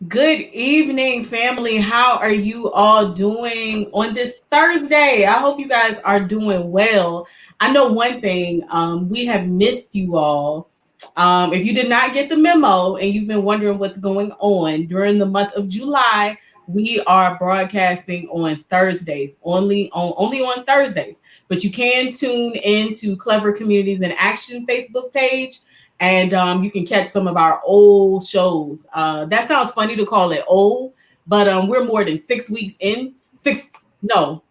Good evening, family. How are you all doing on this Thursday? I hope you guys are doing well. I know one thing, we have missed you all. If you did not get the memo and you've been wondering what's going on during the month of July, we are broadcasting on Thursdays, only on Thursdays. But you can tune into Clever Communities in Action Facebook page and you can catch some of our old shows. That sounds funny to call it old, but we're more than 6 weeks in. No,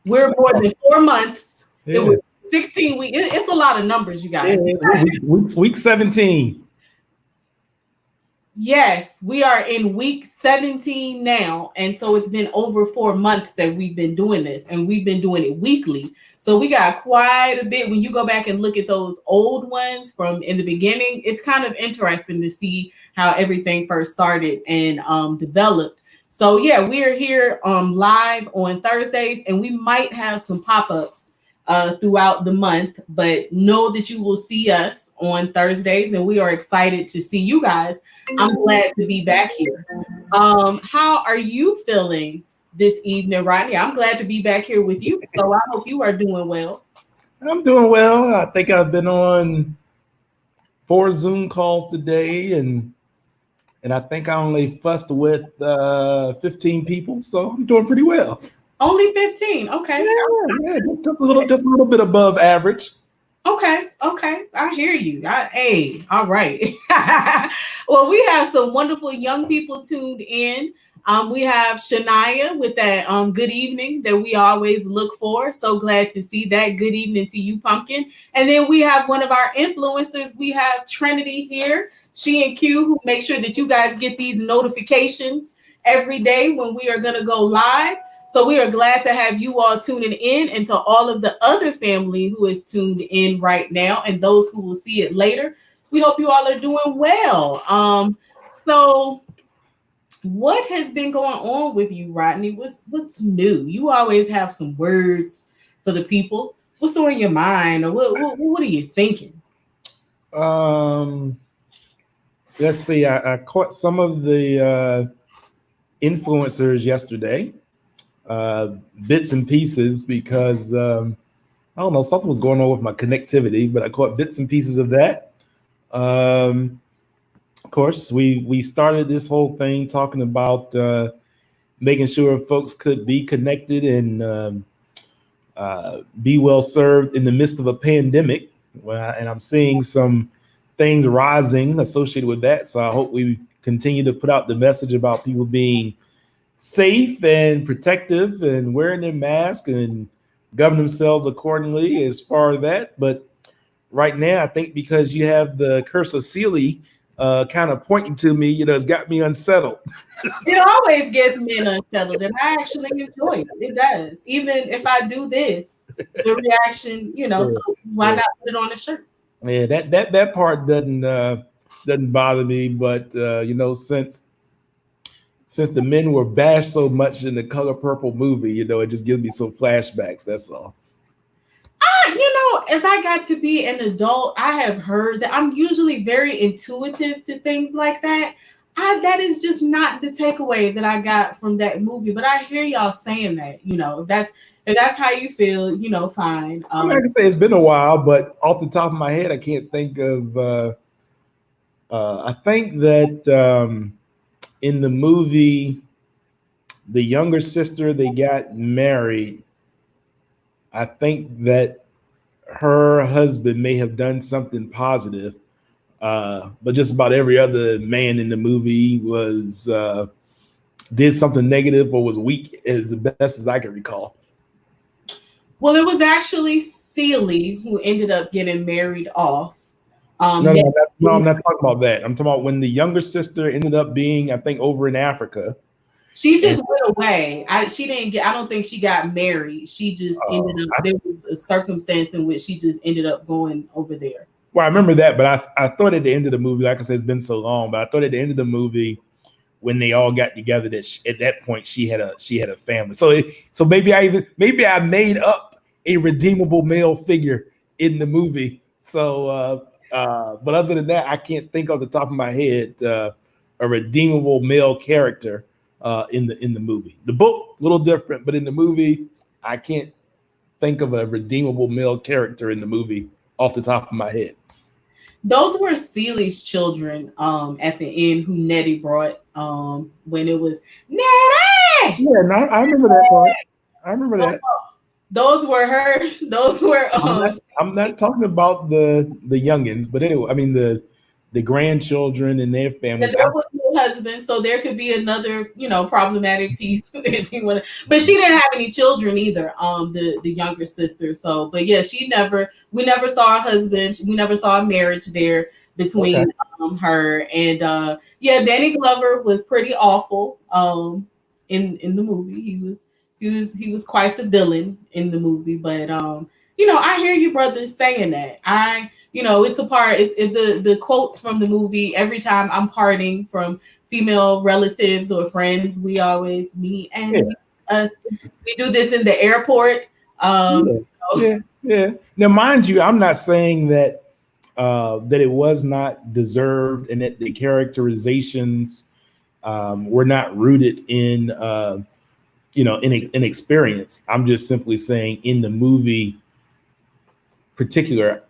we're more than 4 months. It Yeah, was 16 weeks. It's a lot of numbers, you yeah. guys. Week 17. Yes, we are in week 17 now. And so it's been over 4 months that we've been doing this, and we've been doing it weekly. So we got quite a bit. When you go back and look at those old ones from in the beginning, it's kind of interesting to see how everything first started and developed. So yeah, we are here live on Thursdays, and we might have some pop-ups throughout the month, but know that you will see us on Thursdays, and we are excited to see you guys. I'm glad to be back here. How are you feeling this evening, Rodney? I'm glad to be back here with you. So I hope you are doing well. I'm doing well. I think I've been on 4 Zoom calls today, and I think I only fussed with 15 people, so I'm doing pretty well. Only 15. Okay. Yeah, just a little bit above average. Okay. I hear you. Hey, all right. Well, we have some wonderful young people tuned in. We have Shania with that good evening that we always look for. So glad to see that. Good evening to you, Pumpkin. And then we have one of our influencers. We have Trinity here. She and Q, who make sure that you guys get these notifications every day when we are going to go live. So we are glad to have you all tuning in, and to all of the other family who is tuned in right now and those who will see it later. We hope you all are doing well. So what has been going on with you, Rodney? What's new? You always have some words for the people. What's on your mind, or what are you thinking? Um, let's see. I caught some of the influencers yesterday, uh, bits and pieces, because I don't know, something was going on with my connectivity, but I caught bits and pieces of that. Um, of course, we started this whole thing talking about making sure folks could be connected and be well served in the midst of a pandemic. Well, and I'm seeing some things rising associated with that. So I hope we continue to put out the message about people being safe and protective and wearing their mask and govern themselves accordingly as far as that. But right now, I think because you have the curse of Sealy kind of pointing to me, it's got me unsettled. It always gets men unsettled, and I actually enjoy it. It does. Even if I do this, the reaction, so why Yeah, not put it on the shirt? yeah, that part doesn't bother me, but since the men were bashed so much in the Color Purple movie, it just gives me some flashbacks. That's all. As I got to be an adult, I have heard that I'm usually very intuitive to things like that. That is just not the takeaway that I got from that movie. But I hear y'all saying that, if that's how you feel, fine. I mean, I can say it's been a while, but off the top of my head, I can't think of. I think that in the movie, the younger sister, they got married. I think that her husband may have done something positive, but just about every other man in the movie was did something negative or was weak, as the best as I can recall. Well, it was actually Celie who ended up getting married off. No, Next no, no, I'm year. not talking about that. I'm talking about when the younger sister ended up being, I think, over in Africa. She And just went away. She didn't get. I don't think she got married. She just ended up. I, There was a circumstance in which she just ended up going over there. well, I remember that, but I thought at the end of the movie, like I said, it's been so long, but I thought at the end of the movie, when they all got together, that at that point she had a family. So maybe I made up a redeemable male figure in the movie. So, but other than that, I can't think off the top of my head a redeemable male character in the movie. The book a little different, but in the movie, I can't think of a redeemable male character in the movie off the top of my head. Those were Celie's children at the end who Nettie brought when it was Nettie. Yeah, no, I remember that part. I remember that. Those were her. Those were I'm not talking about the youngins, but anyway, I mean the grandchildren and their families. There was no husband, so there could be another, problematic piece if you want. But she didn't have any children either. The younger sister. So, but yeah, we never saw a husband. We never saw a marriage there between her and yeah, Danny Glover was pretty awful. In the movie, he was quite the villain in the movie. But I hear you brothers saying that. It's a part. It's the quotes from the movie. Every time I'm parting from female relatives or friends, we always me and us. We do this in the airport. Yeah. Now, mind you, I'm not saying that that it was not deserved and that the characterizations were not rooted in in experience. I'm just simply saying in the movie particular,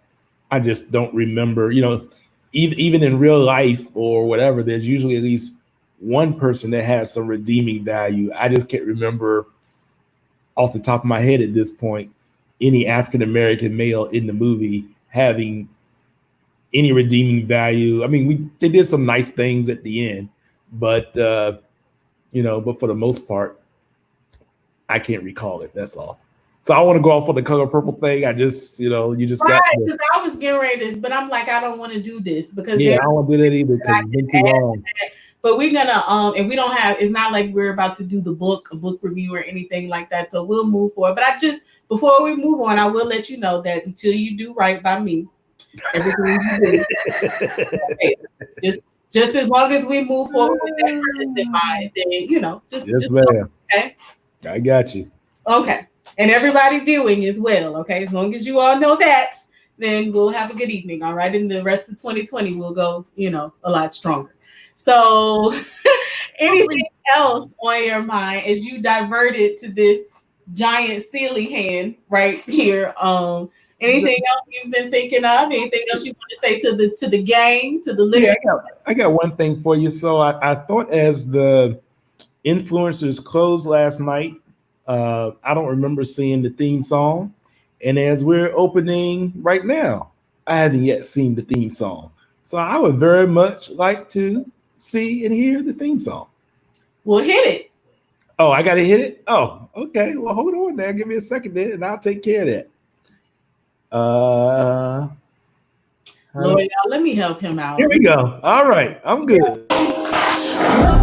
I just don't remember, even in real life or whatever, there's usually at least one person that has some redeeming value. I just can't remember off the top of my head at this point any African-American male in the movie having any redeeming value. I mean, they did some nice things at the end, but but for the most part, I can't recall it. That's all. So I want to go off on the color purple thing. I just, you just right, got. Because I was getting ready to, but I'm like, I don't want to do this because I don't want to do that either because it's been too long. But we're gonna and we don't have. It's not like we're about to do a book review or anything like that. So we'll move forward. But before we move on, I will let you know that until you do right by me, everything you do, just as long as we move forward with that purpose in mind, then just ma'am. Okay, I got you. Okay. And everybody viewing as well, okay? As long as you all know that, then we'll have a good evening, all right? And the rest of 2020 will go, a lot stronger. So anything else on your mind as you diverted to this giant Celie hand right here? Anything else you've been thinking of? Anything else you want to say to the gang, to the litter? Yeah, I got one thing for you. So I thought as the influencers closed last night, I don't remember seeing the theme song. And as we're opening right now, I haven't yet seen the theme song. So I would very much like to see and hear the theme song. Well, hit it. Oh, I got to hit it? Oh, okay. Well, hold on there. Give me a second there and I'll take care of that. Lord, y'all, let me help him out. Here we go. All right. I'm good. Look,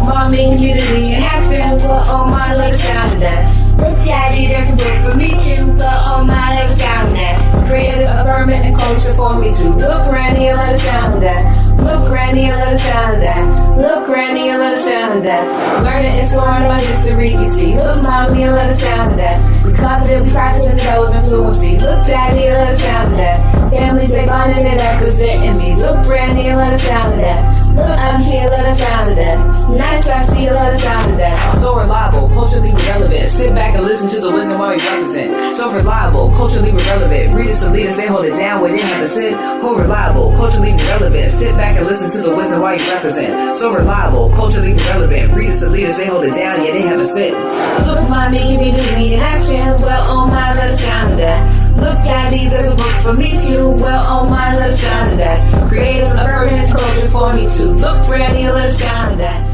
mommy, community in action, but oh my, let it sound that. Look, daddy, there's a book for me too, but oh my, let it sound that. Creative, affirming, and culture for me too. Look, granny, let it sound that. Look, granny, let it sound that. Look, granny, let it sound that. Learning, exploring my history, you see. Look, mommy, let it sound that. We confident, we practice, and develop fluency. Look, daddy, let it sound that. Families, they bonding, they representing me. Look, granny, let it sound that. Look, I'm here, let it sound that. Nice, I see, let it sound that. So reliable, culturally relevant. Sit back and listen to the wisdom while you represent. So reliable, culturally relevant. Readers to leaders, they hold it down where they have to sit. So reliable, culturally relevant. Sit back and listen to the wisdom while you represent. So reliable, culturally relevant. Readers to leaders, they hold it down, yeah, they have a sit. Look, mommy, community in action. Well, oh my, let it sound that. Look, daddy, there's a book for me too. Well, oh my, let it sound that. Creative, affirming, culture for me too. Look, granny, let it sound that.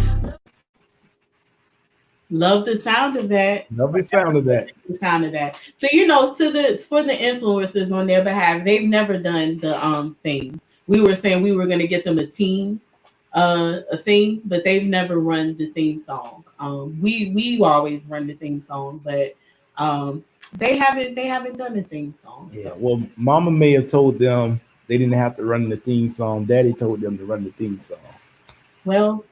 Love the sound of that. Love the sound of that. The sound of that. So for the influencers on their behalf, they've never done the thing. We were saying we were going to get them a theme, but they've never run the theme song. We always run the theme song, but they haven't done the theme song. Yeah. Well, Mama may have told them they didn't have to run the theme song. Daddy told them to run the theme song. Well,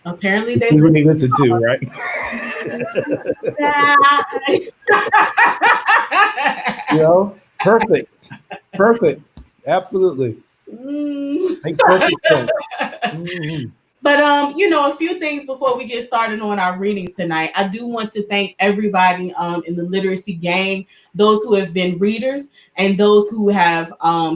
apparently they really listen to, right? Perfect. Absolutely. Makes perfect sense. But a few things before we get started on our readings tonight. I do want to thank everybody in the literacy gang, those who have been readers and those who have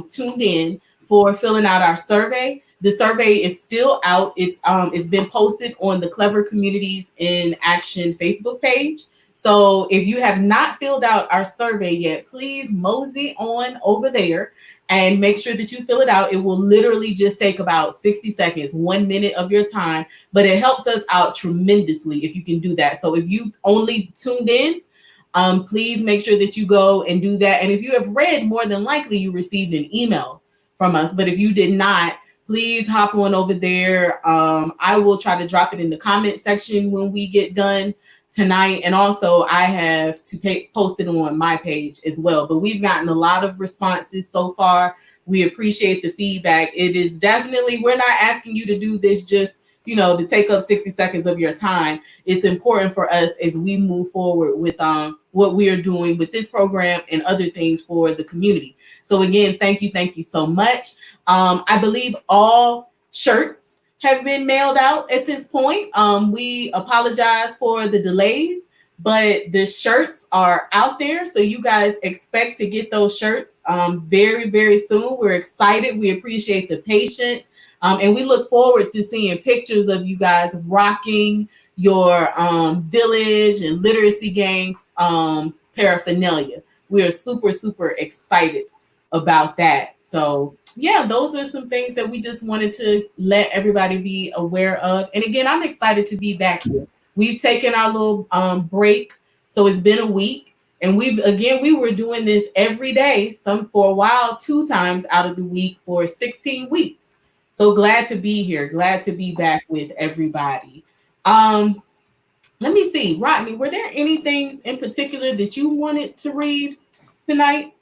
tuned in for filling out our survey. The survey is still out. It's been posted on the Clever Communities in Action Facebook page. So if you have not filled out our survey yet, please mosey on over there and make sure that you fill it out. It will literally just take about 60 seconds, 1 minute of your time, but it helps us out tremendously if you can do that. So if you've only tuned in, please make sure that you go and do that. And if you have read, more than likely you received an email from us. But if you did not, please hop on over there. I will try to drop it in the comment section when we get done tonight. And also I have to post it on my page as well. But we've gotten a lot of responses so far. We appreciate the feedback. It is definitely, we're not asking you to do this just, to take up 60 seconds of your time. It's important for us as we move forward with what we are doing with this program and other things for the community. So again, thank you so much. I believe all shirts have been mailed out at this point. We apologize for the delays, but the shirts are out there. So you guys expect to get those shirts very, very soon. We're excited. We appreciate the patience. And we look forward to seeing pictures of you guys rocking your village and literacy gang paraphernalia. We are super, super excited about that. So yeah, those are some things that we just wanted to let everybody be aware of. And again, I'm excited to be back here. We've taken our little break. So it's been a week. And we were doing this every day, some for a while, 2 times out of the week for 16 weeks. So glad to be here. Glad to be back with everybody. Let me see, Rodney, were there any things in particular that you wanted to read tonight?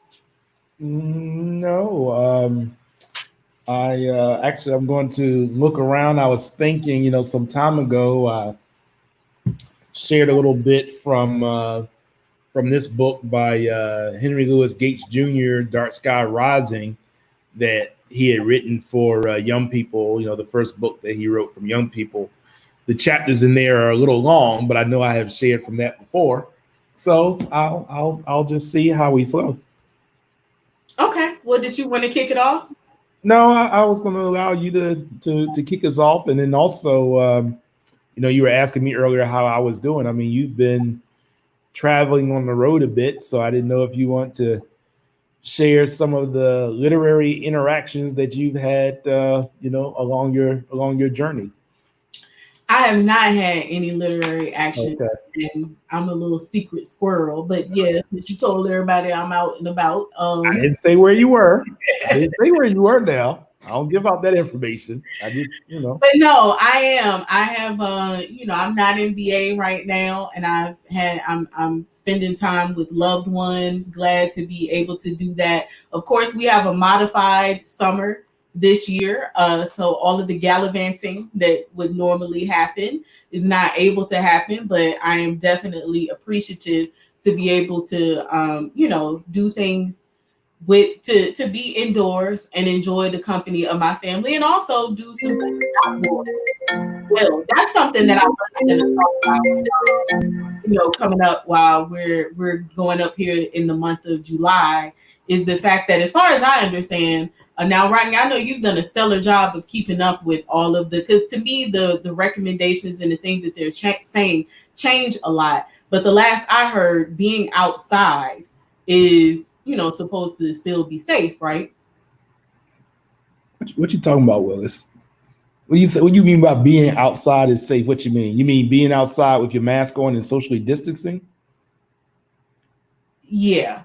No. I actually, I'm going to look around. I was thinking, some time ago, I shared a little bit from this book by Henry Louis Gates Jr., Dark Sky Rising, that he had written for young people. The first book that he wrote from young people. The chapters in there are a little long, but I know I have shared from that before. So I'll just see how we flow. Okay. Well, did you want to kick it off? No, I was going to allow you to kick us off, and then also, you were asking me earlier how I was doing. I mean, you've been traveling on the road a bit, so I didn't know if you want to share some of the literary interactions that you've had, along your journey. I have not had any literary action, Okay. and I'm a little secret squirrel. But yeah, that you told everybody I'm out and about. I didn't say where you were. I didn't say where you were now. I don't give out that information. I just, But no, I am. I have. I'm not in VA right now, and I'm spending time with loved ones. Glad to be able to do that. Of course, we have a modified summer this year, so all of the gallivanting that would normally happen is not able to happen. But I am definitely appreciative to be able to, do things to be indoors and enjoy the company of my family, and also do some things outdoors. Well, that's something that I was going to talk about, coming up while we're going up here in the month of July, is the fact that, as far as I understand, now, Rodney, I know you've done a stellar job of keeping up with all of because to me, the recommendations and the things that they're saying change a lot. But the last I heard, being outside is, supposed to still be safe, right? What you talking about, Willis? What you mean by being outside is safe? What you mean? You mean being outside with your mask on and socially distancing? Yeah.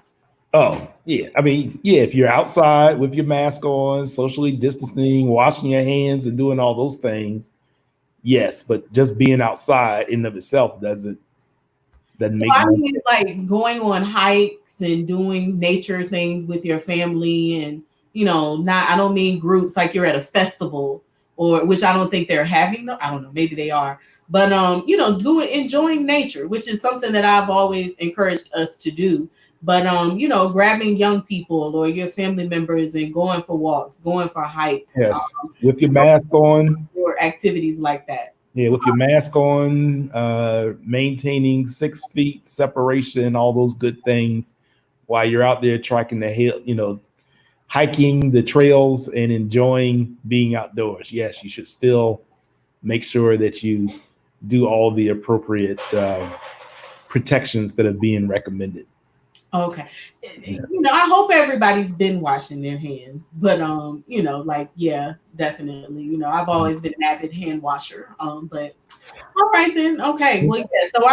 Oh, yeah. I mean, yeah, if you're outside with your mask on, socially distancing, washing your hands and doing all those things, yes, but just being outside in and of itself doesn't make I mean, like going on hikes and doing nature things with your family, and I don't mean groups like you're at a festival, or which I don't think they're having. I don't know, maybe they are, but enjoying nature, which is something that I've always encouraged us to do. But grabbing young people or your family members and going for walks, going for hikes, Yes, with your mask on. or activities like that. Yeah, with your mask on, maintaining 6 feet separation, all those good things, while you're out there trekking the hill, hiking the trails and enjoying being outdoors. Yes, you should still make sure that you do all the appropriate protections that are being recommended. Okay. Yeah. I hope everybody's been washing their hands, but yeah, definitely. I've always been an avid hand washer. But all right then. Okay. Well, yeah. So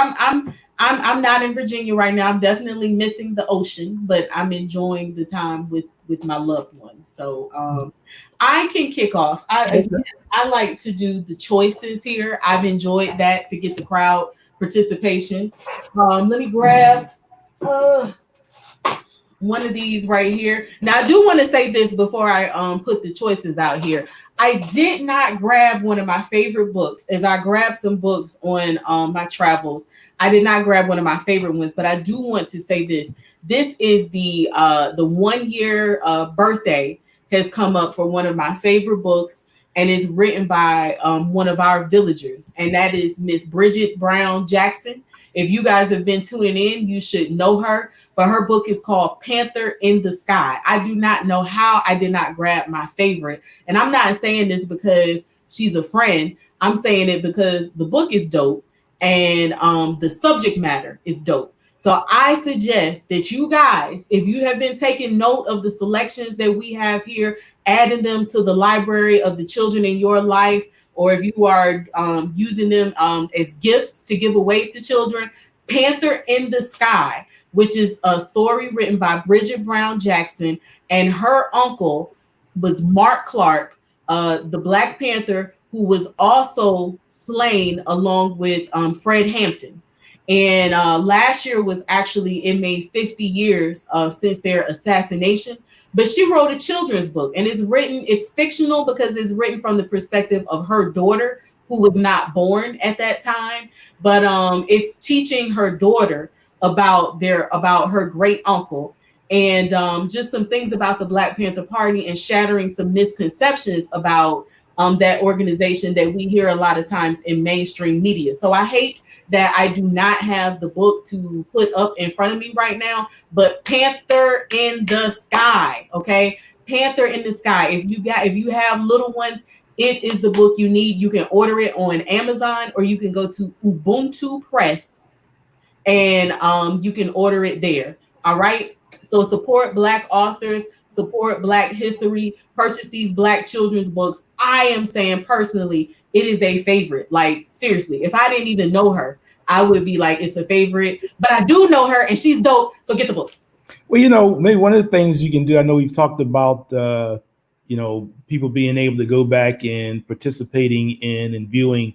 I'm not in Virginia right now. I'm definitely missing the ocean, but I'm enjoying the time with my loved one. So I can kick off. I like to do the choices here. I've enjoyed that to get the crowd participation. Let me grab one of these right here. Now, I do want to say this before I put the choices out here. I did not grab one of my favorite books, as I grabbed some books on my travels. I did not grab one of my favorite ones, but I do want to say this. This is the 1 year birthday has come up for one of my favorite books, and is written by one of our villagers, and that is Miss Bridget Brown Jackson. If you guys have been tuning in, you should know her. But her book is called Panther in the Sky. I do not know how I did not grab my favorite. And I'm not saying this because she's a friend. I'm saying it because the book is dope and the subject matter is dope. So I suggest that you guys, if you have been taking note of the selections that we have here, adding them to the library of the children in your life, or if you are using them as gifts to give away to children, Panther in the Sky, which is a story written by Bridget Brown Jackson, and her uncle was Mark Clark, the Black Panther, who was also slain along with Fred Hampton. And last year was actually, it made 50 years since their assassination. But she wrote a children's book, and it's fictional because it's written from the perspective of her daughter, who was not born at that time. But it's teaching her daughter about her great uncle, and just some things about the Black Panther Party, and shattering some misconceptions about that organization that we hear a lot of times in mainstream media. So I hate that I do not have the book to put up in front of me right now, but Panther in the Sky, okay? Panther in the Sky. If you have little ones, it is the book you need. You can order it on Amazon, or you can go to Ubuntu Press, and you can order it there. All right? So support Black authors, support Black history, purchase these Black children's books. I am saying personally, it is a favorite. Like, seriously, if I didn't even know her, I would be like, it's a favorite. But I do know her, and she's dope. So get the book. Well, maybe one of the things you can do, I know we've talked about, people being able to go back and participating in and viewing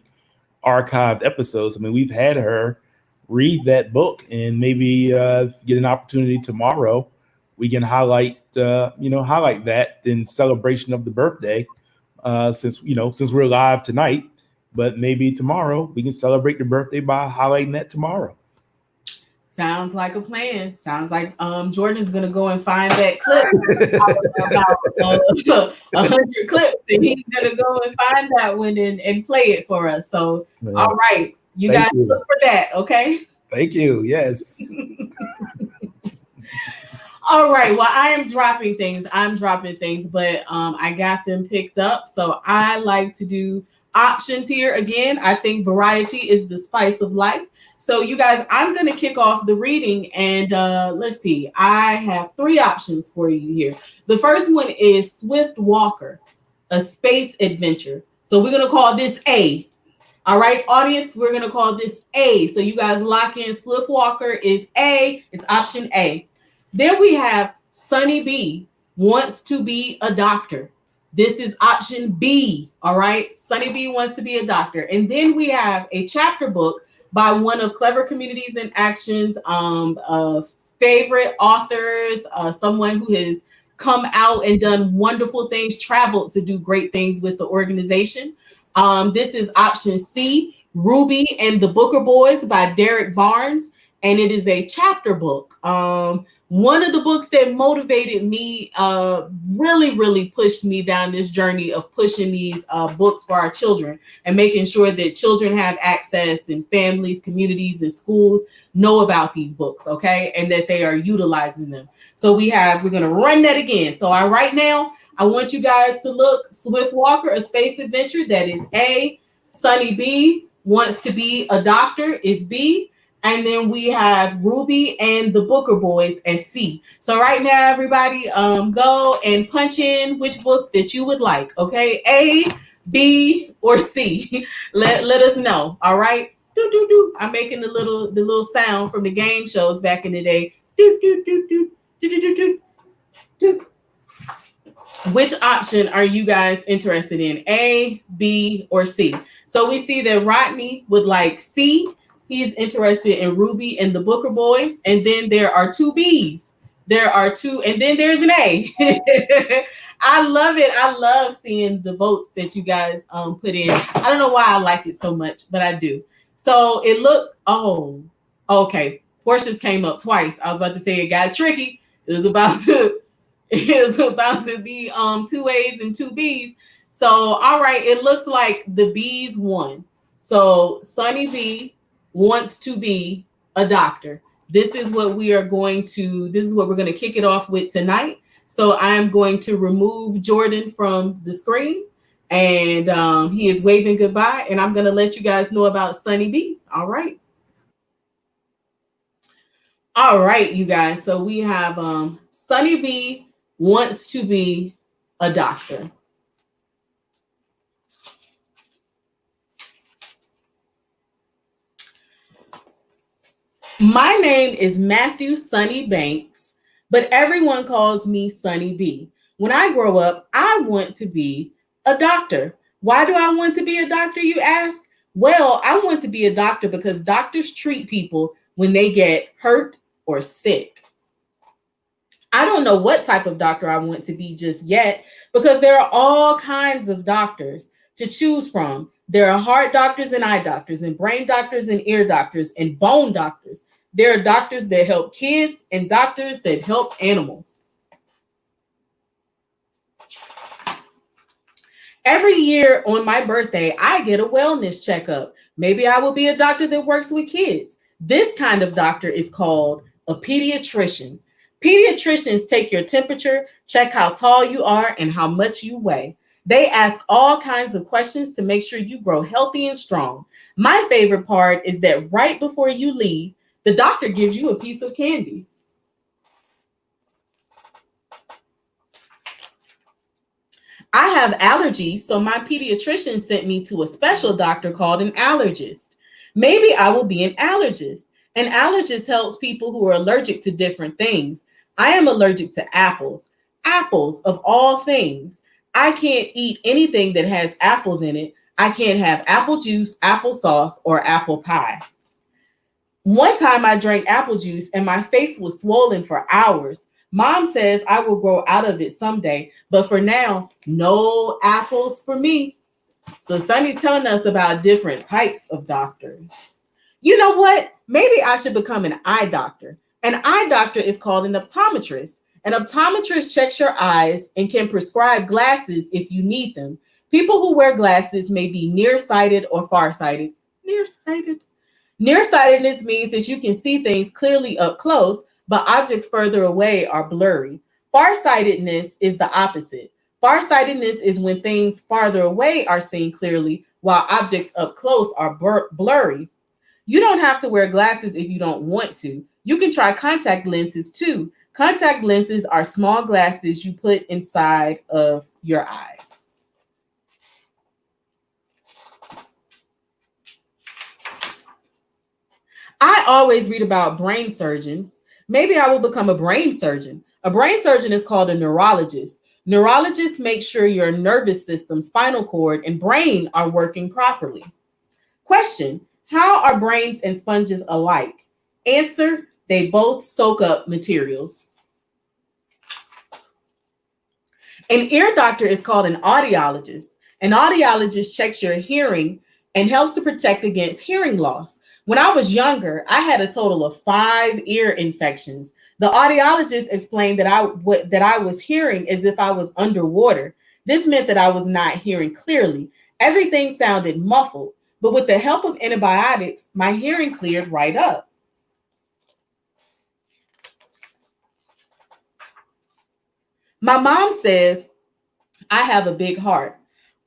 archived episodes. I mean, we've had her read that book, and maybe get an opportunity tomorrow. We can highlight that in celebration of the birthday, since we're live tonight. But maybe tomorrow we can celebrate the birthday by highlighting that tomorrow. Sounds like a plan. Sounds like Jordan's gonna go and find that clip about 100 clips, and he's gonna go and find that one and play it for us. So, all right, you guys look for that, okay? Thank you. Yes. All right. Well, I am dropping things. But I got them picked up. So I like to do options here. Again, I think variety is the spice of life. So you guys, I'm going to kick off the reading, and let's see. I have 3 options for you here. The first one is Swift Walker, a space adventure. So we're going to call this A. All right, audience, we're going to call this A. So you guys lock in. Swift Walker is A. It's option A. Then we have Sunny B, wants to be a doctor. This is option B. All right. Sunny B wants to be a doctor. And then we have a chapter book by one of Clever Communities in Action's favorite authors, someone who has come out and done wonderful things, traveled to do great things with the organization. This is option C, Ruby and the Booker Boys by Derek Barnes. And it is a chapter book One of the books that motivated me, really pushed me down this journey of pushing these books for our children and making sure that children have access, and families, communities, and schools know about these books, okay, and that they are utilizing them. So we're going to run that again. So right now, I want you guys to look Swift Walker, A Space Adventure. That is A. Sunny B wants to be a doctor is B. And then we have Ruby and the Booker Boys as C. So right now, everybody, go and punch in which book that you would like. Okay, A, B, or C. Let us know. All right. Do do do. I'm making the little sound from the game shows back in the day. Do do do do do do do do do. Which option are you guys interested in? A, B, or C? So we see that Rodney would like C. He's interested in Ruby and the Booker Boys. And then there are two B's. There are two, and then there's an A. I love it. I love seeing the votes that you guys put in. I don't know why I like it so much, but I do. So it looked, okay. Portia's came up twice. I was about to say it got tricky. It was about to be two A's and two B's. So all right, it looks like the B's won. So Sunny B wants to be a doctor. This is what we're going to kick it off with tonight. So I'm going to remove Jordan from the screen, and he is waving goodbye, and I'm going to let you guys know about Sunny B. All right. All right, you guys. So we have Sunny B wants to be a doctor. My name is Matthew Sunny Banks, but everyone calls me Sunny B. When I grow up, I want to be a doctor. Why do I want to be a doctor, you ask? Well, I want to be a doctor because doctors treat people when they get hurt or sick. I don't know what type of doctor I want to be just yet because there are all kinds of doctors to choose from. There are heart doctors and eye doctors and brain doctors and ear doctors and bone doctors. There are doctors that help kids and doctors that help animals. Every year on my birthday, I get a wellness checkup. Maybe I will be a doctor that works with kids. This kind of doctor is called a pediatrician. Pediatricians take your temperature, check how tall you are and how much you weigh. They ask all kinds of questions to make sure you grow healthy and strong. My favorite part is that right before you leave, the doctor gives you a piece of candy. I have allergies, so my pediatrician sent me to a special doctor called an allergist. Maybe I will be an allergist. An allergist helps people who are allergic to different things. I am allergic to apples. Apples of all things. I can't eat anything that has apples in it. I can't have apple juice, applesauce, or apple pie. One time I drank apple juice and my face was swollen for hours. Mom says I will grow out of it someday, but for now, no apples for me. So Sunny's telling us about different types of doctors. You know what? Maybe I should become an eye doctor. An eye doctor is called an optometrist. An optometrist checks your eyes and can prescribe glasses if you need them. People who wear glasses may be nearsighted or farsighted. Nearsighted. Nearsightedness means that you can see things clearly up close, but objects further away are blurry. Farsightedness is the opposite. Farsightedness is when things farther away are seen clearly, while objects up close are blurry. You don't have to wear glasses if you don't want to. You can try contact lenses too. Contact lenses are small glasses you put inside of your eyes. I always read about brain surgeons. Maybe I will become a brain surgeon. A brain surgeon is called a neurologist. Neurologists make sure your nervous system, spinal cord, and brain are working properly. Question: how are brains and sponges alike? Answer: they both soak up materials. An ear doctor is called an audiologist. An audiologist checks your hearing and helps to protect against hearing loss. When I was younger, I had a total of 5 ear infections. The audiologist explained that I was hearing as if I was underwater. This meant that I was not hearing clearly. Everything sounded muffled, but with the help of antibiotics, my hearing cleared right up. My mom says I have a big heart.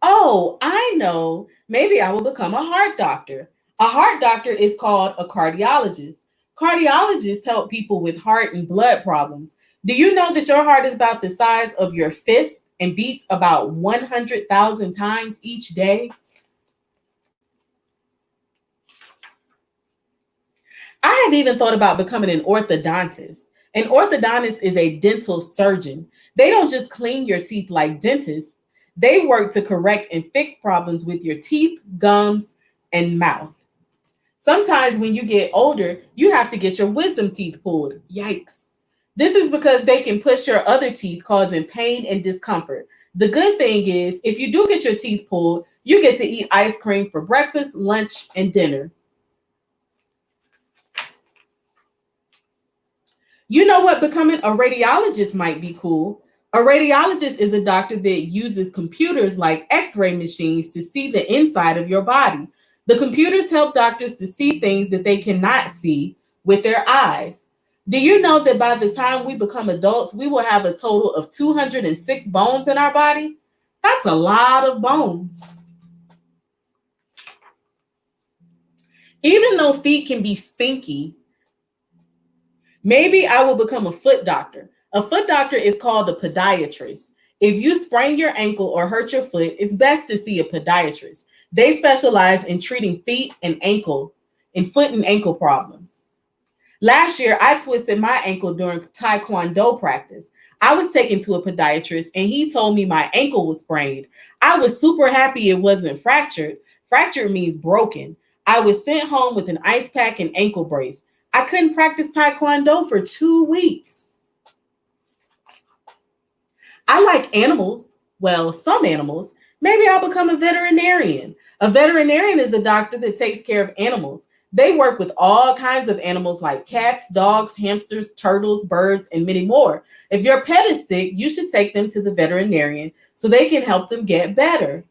Oh, I know. Maybe I will become a heart doctor. A heart doctor is called a cardiologist. Cardiologists help people with heart and blood problems. Do you know that your heart is about the size of your fist and beats about 100,000 times each day? I have even thought about becoming an orthodontist. An orthodontist is a dental surgeon. They don't just clean your teeth like dentists, they work to correct and fix problems with your teeth, gums, and mouth. Sometimes when you get older, you have to get your wisdom teeth pulled. Yikes. This is because they can push your other teeth, causing pain and discomfort. The good thing is, if you do get your teeth pulled, you get to eat ice cream for breakfast, lunch, and dinner. You know what? Becoming a radiologist might be cool. A radiologist is a doctor that uses computers like x ray machines to see the inside of your body. The computers help doctors to see things that they cannot see with their eyes. Do you know that by the time we become adults, we will have a total of 206 bones in our body? That's a lot of bones. Even though feet can be stinky, maybe I will become a foot doctor. A foot doctor is called a podiatrist. If you sprain your ankle or hurt your foot, it's best to see a podiatrist. They specialize in treating foot and ankle problems. Last year, I twisted my ankle during Taekwondo practice. I was taken to a podiatrist and he told me my ankle was sprained. I was super happy it wasn't fractured. Fractured means broken. I was sent home with an ice pack and ankle brace. I couldn't practice Taekwondo for 2 weeks. I like animals. Well, some animals. Maybe I'll become a veterinarian. A veterinarian is a doctor that takes care of animals. They work with all kinds of animals like cats, dogs, hamsters, turtles, birds, and many more. If your pet is sick, you should take them to the veterinarian so they can help them get better.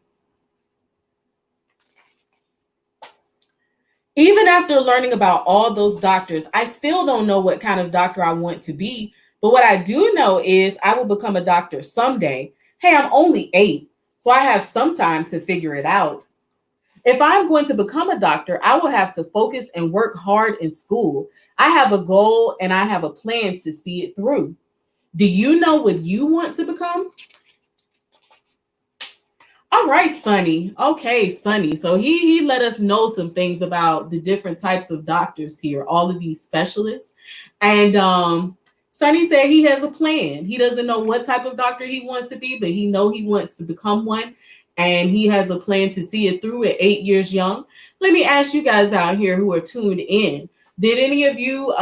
Even after learning about all those doctors, I still don't know what kind of doctor I want to be. But what I do know is I will become a doctor someday. Hey, I'm only 8, so I have some time to figure it out. If I'm going to become a doctor, I will have to focus and work hard in school. I have a goal and I have a plan to see it through. Do you know what you want to become? All right, Sonny. Okay, Sonny. So he let us know some things about the different types of doctors here, all of these specialists. And Sonny said he has a plan. He doesn't know what type of doctor he wants to be, but he know he wants to become one. And he has a plan to see it through at 8 years young. Let me ask you guys out here who are tuned in. Did any of you,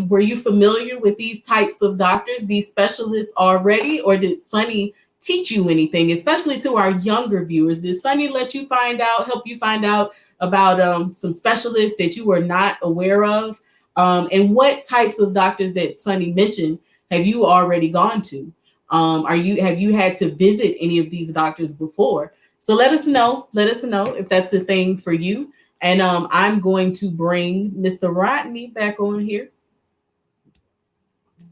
were you familiar with these types of doctors, these specialists already, or did Sonny teach you anything, especially to our younger viewers? Did Sonny let you help you find out about some specialists that you were not aware of? And what types of doctors that Sonny mentioned have you already gone to? Have you had to visit any of these doctors before? So let us know. Let us know if that's a thing for you. And I'm going to bring Mr. Rodney back on here.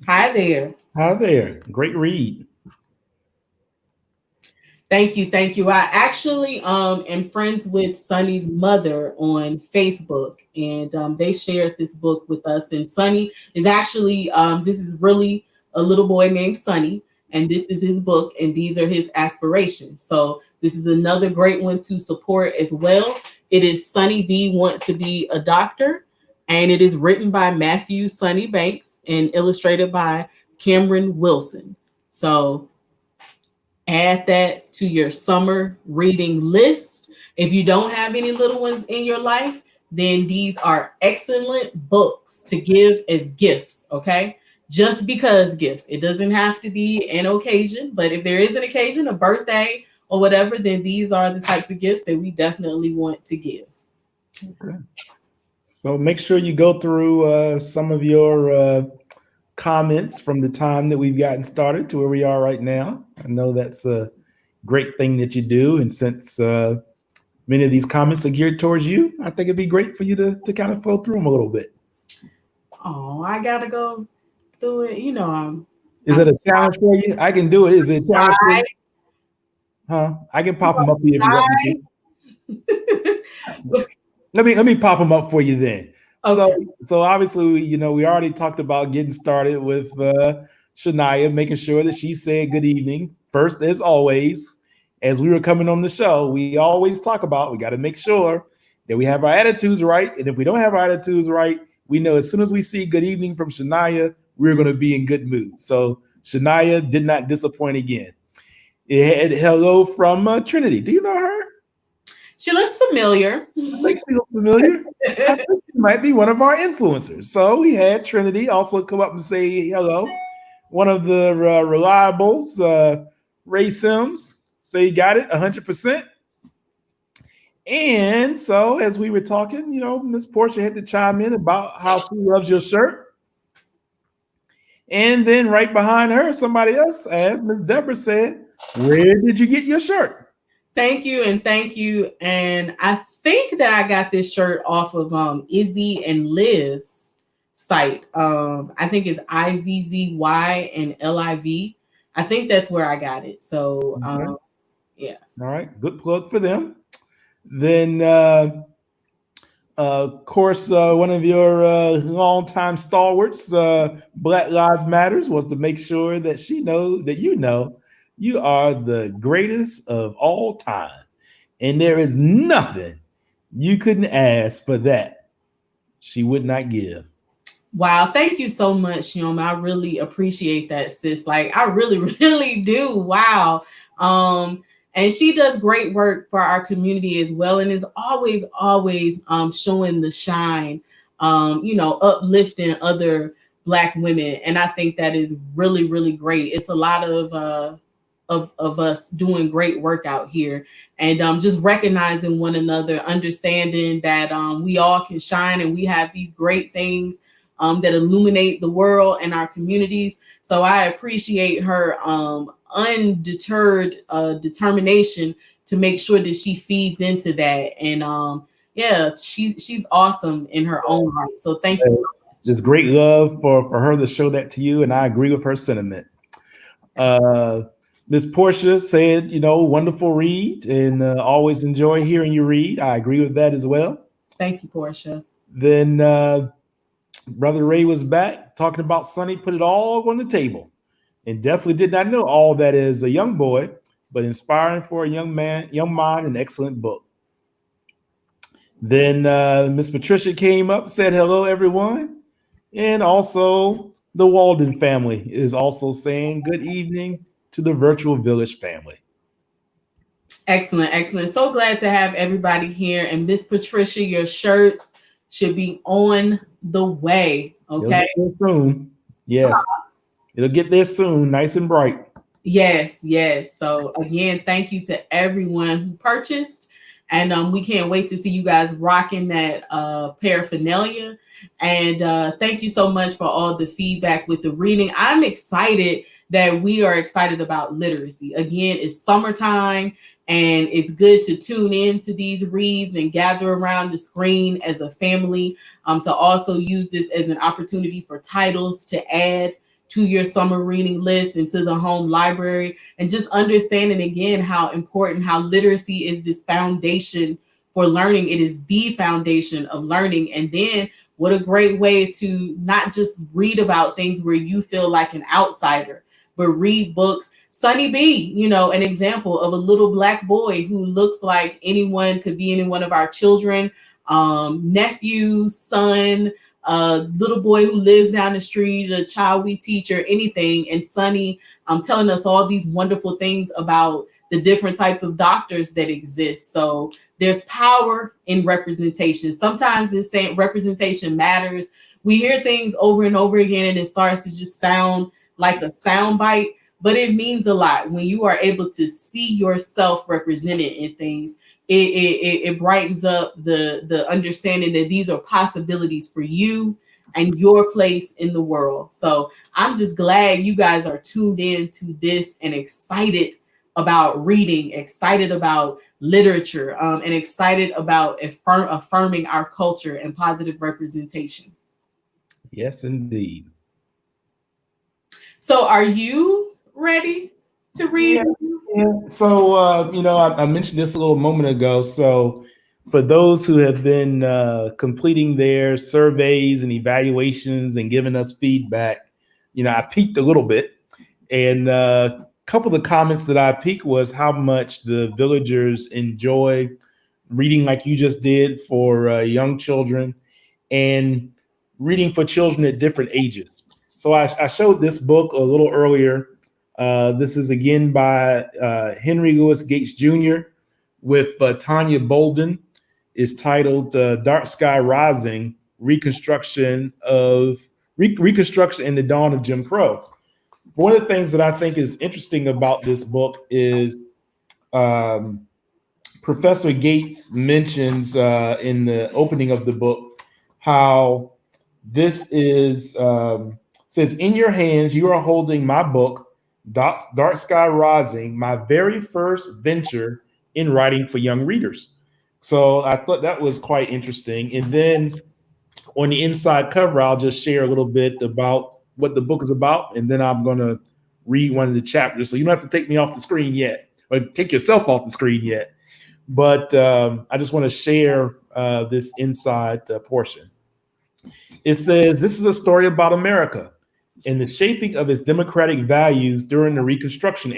Hi there. Hi there. Great read. Thank you, thank you. I actually am friends with Sonny's mother on Facebook, and they shared this book with us. And Sonny is actually this is really a little boy named Sonny, and this is his book, and these are his aspirations. So this is another great one to support as well. It is Sonny B Wants to Be a Doctor, and it is written by Matthew Sonny Banks and illustrated by Cameron Wilson. So add that to your summer reading list. If you don't have any little ones in your life, then these are excellent books to give as gifts, okay? Just because gifts. It doesn't have to be an occasion, but if there is an occasion, a birthday or whatever, then these are the types of gifts that we definitely want to give. Okay. So make sure you go through some of your comments from the time that we've gotten started to where we are right now. I know that's a great thing that you do. And since many of these comments are geared towards you, I think it'd be great for you to kind of flow through them a little bit. Oh, I gotta go through it. Is it a challenge for you? I can do it. Is it a challenge for you? I, Huh? I can pop them up for you if you want me to. Let me pop them up for you then. Okay. So obviously we already talked about getting started with Shania, making sure that she said good evening first, as always. As we were coming on the show, we always talk about we got to make sure that we have our attitudes right, and if we don't have our attitudes right, we know as soon as we see good evening from Shania, we're going to be in good mood. So Shania did not disappoint again. It had hello from Trinity. Do you know her? She looks familiar. I think she looks familiar. I think she might be one of our influencers. So we had Trinity also come up and say hello. One of the reliables, Ray Sims, say you got it 100%. And so as we were talking, Miss Portia had to chime in about how she loves your shirt. And then right behind her, somebody else asked, Miss Deborah said, where did you get your shirt? Thank you. And I think that I got this shirt off of Izzy and Liv's site. I think it's IZZY and LIV. I think that's where I got it. So Okay. yeah. All right, good plug for them. Then of course, one of your longtime stalwarts, Black Lives Matters, was to make sure that she knows that you are the greatest of all time. And there is nothing you couldn't ask for that she would not give. Wow. Thank you so much, Yoma. I really appreciate that, sis. Like, I really, really do. Wow. And she does great work for our community as well, and is always showing the shine, uplifting other Black women. And I think that is really, really great. It's a lot of us doing great work out here, and just recognizing one another, understanding that we all can shine, and we have these great things that illuminate the world and our communities. So I appreciate her undeterred determination to make sure that she feeds into that. And she's awesome in her own right. So thank you so much. Just great love for her to show that to you, and I agree with her sentiment. Miss Portia said, wonderful read, and always enjoy hearing you read. I agree with that as well. Thank you, Portia. Then Brother Ray was back talking about Sonny put it all on the table, and definitely did not know all that as a young boy, but inspiring for a young mind, an excellent book. Then Miss Patricia came up, said hello, everyone. And also the Walden family is also saying good evening to the Virtual Village family. Excellent. So glad to have everybody here. And Miss Patricia, your shirt should be on the way. Okay. It'll get there soon. Yes. It'll get there soon, nice and bright. Yes. So again, thank you to everyone who purchased. And we can't wait to see you guys rocking that paraphernalia. And thank you so much for all the feedback with the reading. I'm excited that we are excited about literacy. Again, it's summertime, and it's good to tune in to these reads and gather around the screen as a family, to also use this as an opportunity for titles to add to your summer reading list and to the home library, and just understanding again how important, how literacy is this foundation for learning. It is the foundation of learning. And then what a great way to not just read about things where you feel like an outsider, but read books. Sonny B, an example of a little Black boy who looks like anyone, could be any one of our children, nephew, son, little boy who lives down the street, a child we teach, or anything. And Sonny telling us all these wonderful things about the different types of doctors that exist. So there's power in representation. Sometimes it's saying representation matters. We hear things over and over again, and it starts to just sound like a sound bite, but it means a lot when you are able to see yourself represented in things. It brightens up the understanding that these are possibilities for you and your place in the world. So I'm just glad you guys are tuned in to this and excited about reading, excited about literature, and excited about affirming our culture and positive representation. Yes, indeed. So are you ready to read? Yeah. Yeah. So, I mentioned this a little moment ago. So, for those who have been completing their surveys and evaluations and giving us feedback, I peeked a little bit. And a couple of the comments that I peeked was how much the villagers enjoy reading, like you just did, for young children, and reading for children at different ages. So, I showed this book a little earlier. This is again by Henry Louis Gates Jr. with Tanya Bolden. It's titled "Dark Sky Rising: Reconstruction in the Dawn of Jim Crow." One of the things that I think is interesting about this book is um, Professor Gates mentions in the opening of the book how this is says, "In your hands, you are holding my book, Dark Sky Rising, my very first venture in writing for young readers." So I thought that was quite interesting. And then on the inside cover, I'll just share a little bit about what the book is about, and then I'm going to read one of the chapters. So you don't have to take me off the screen yet, or take yourself off the screen yet. But I just want to share this inside portion. It says, "This is a story about America and the shaping of its democratic values during the Reconstruction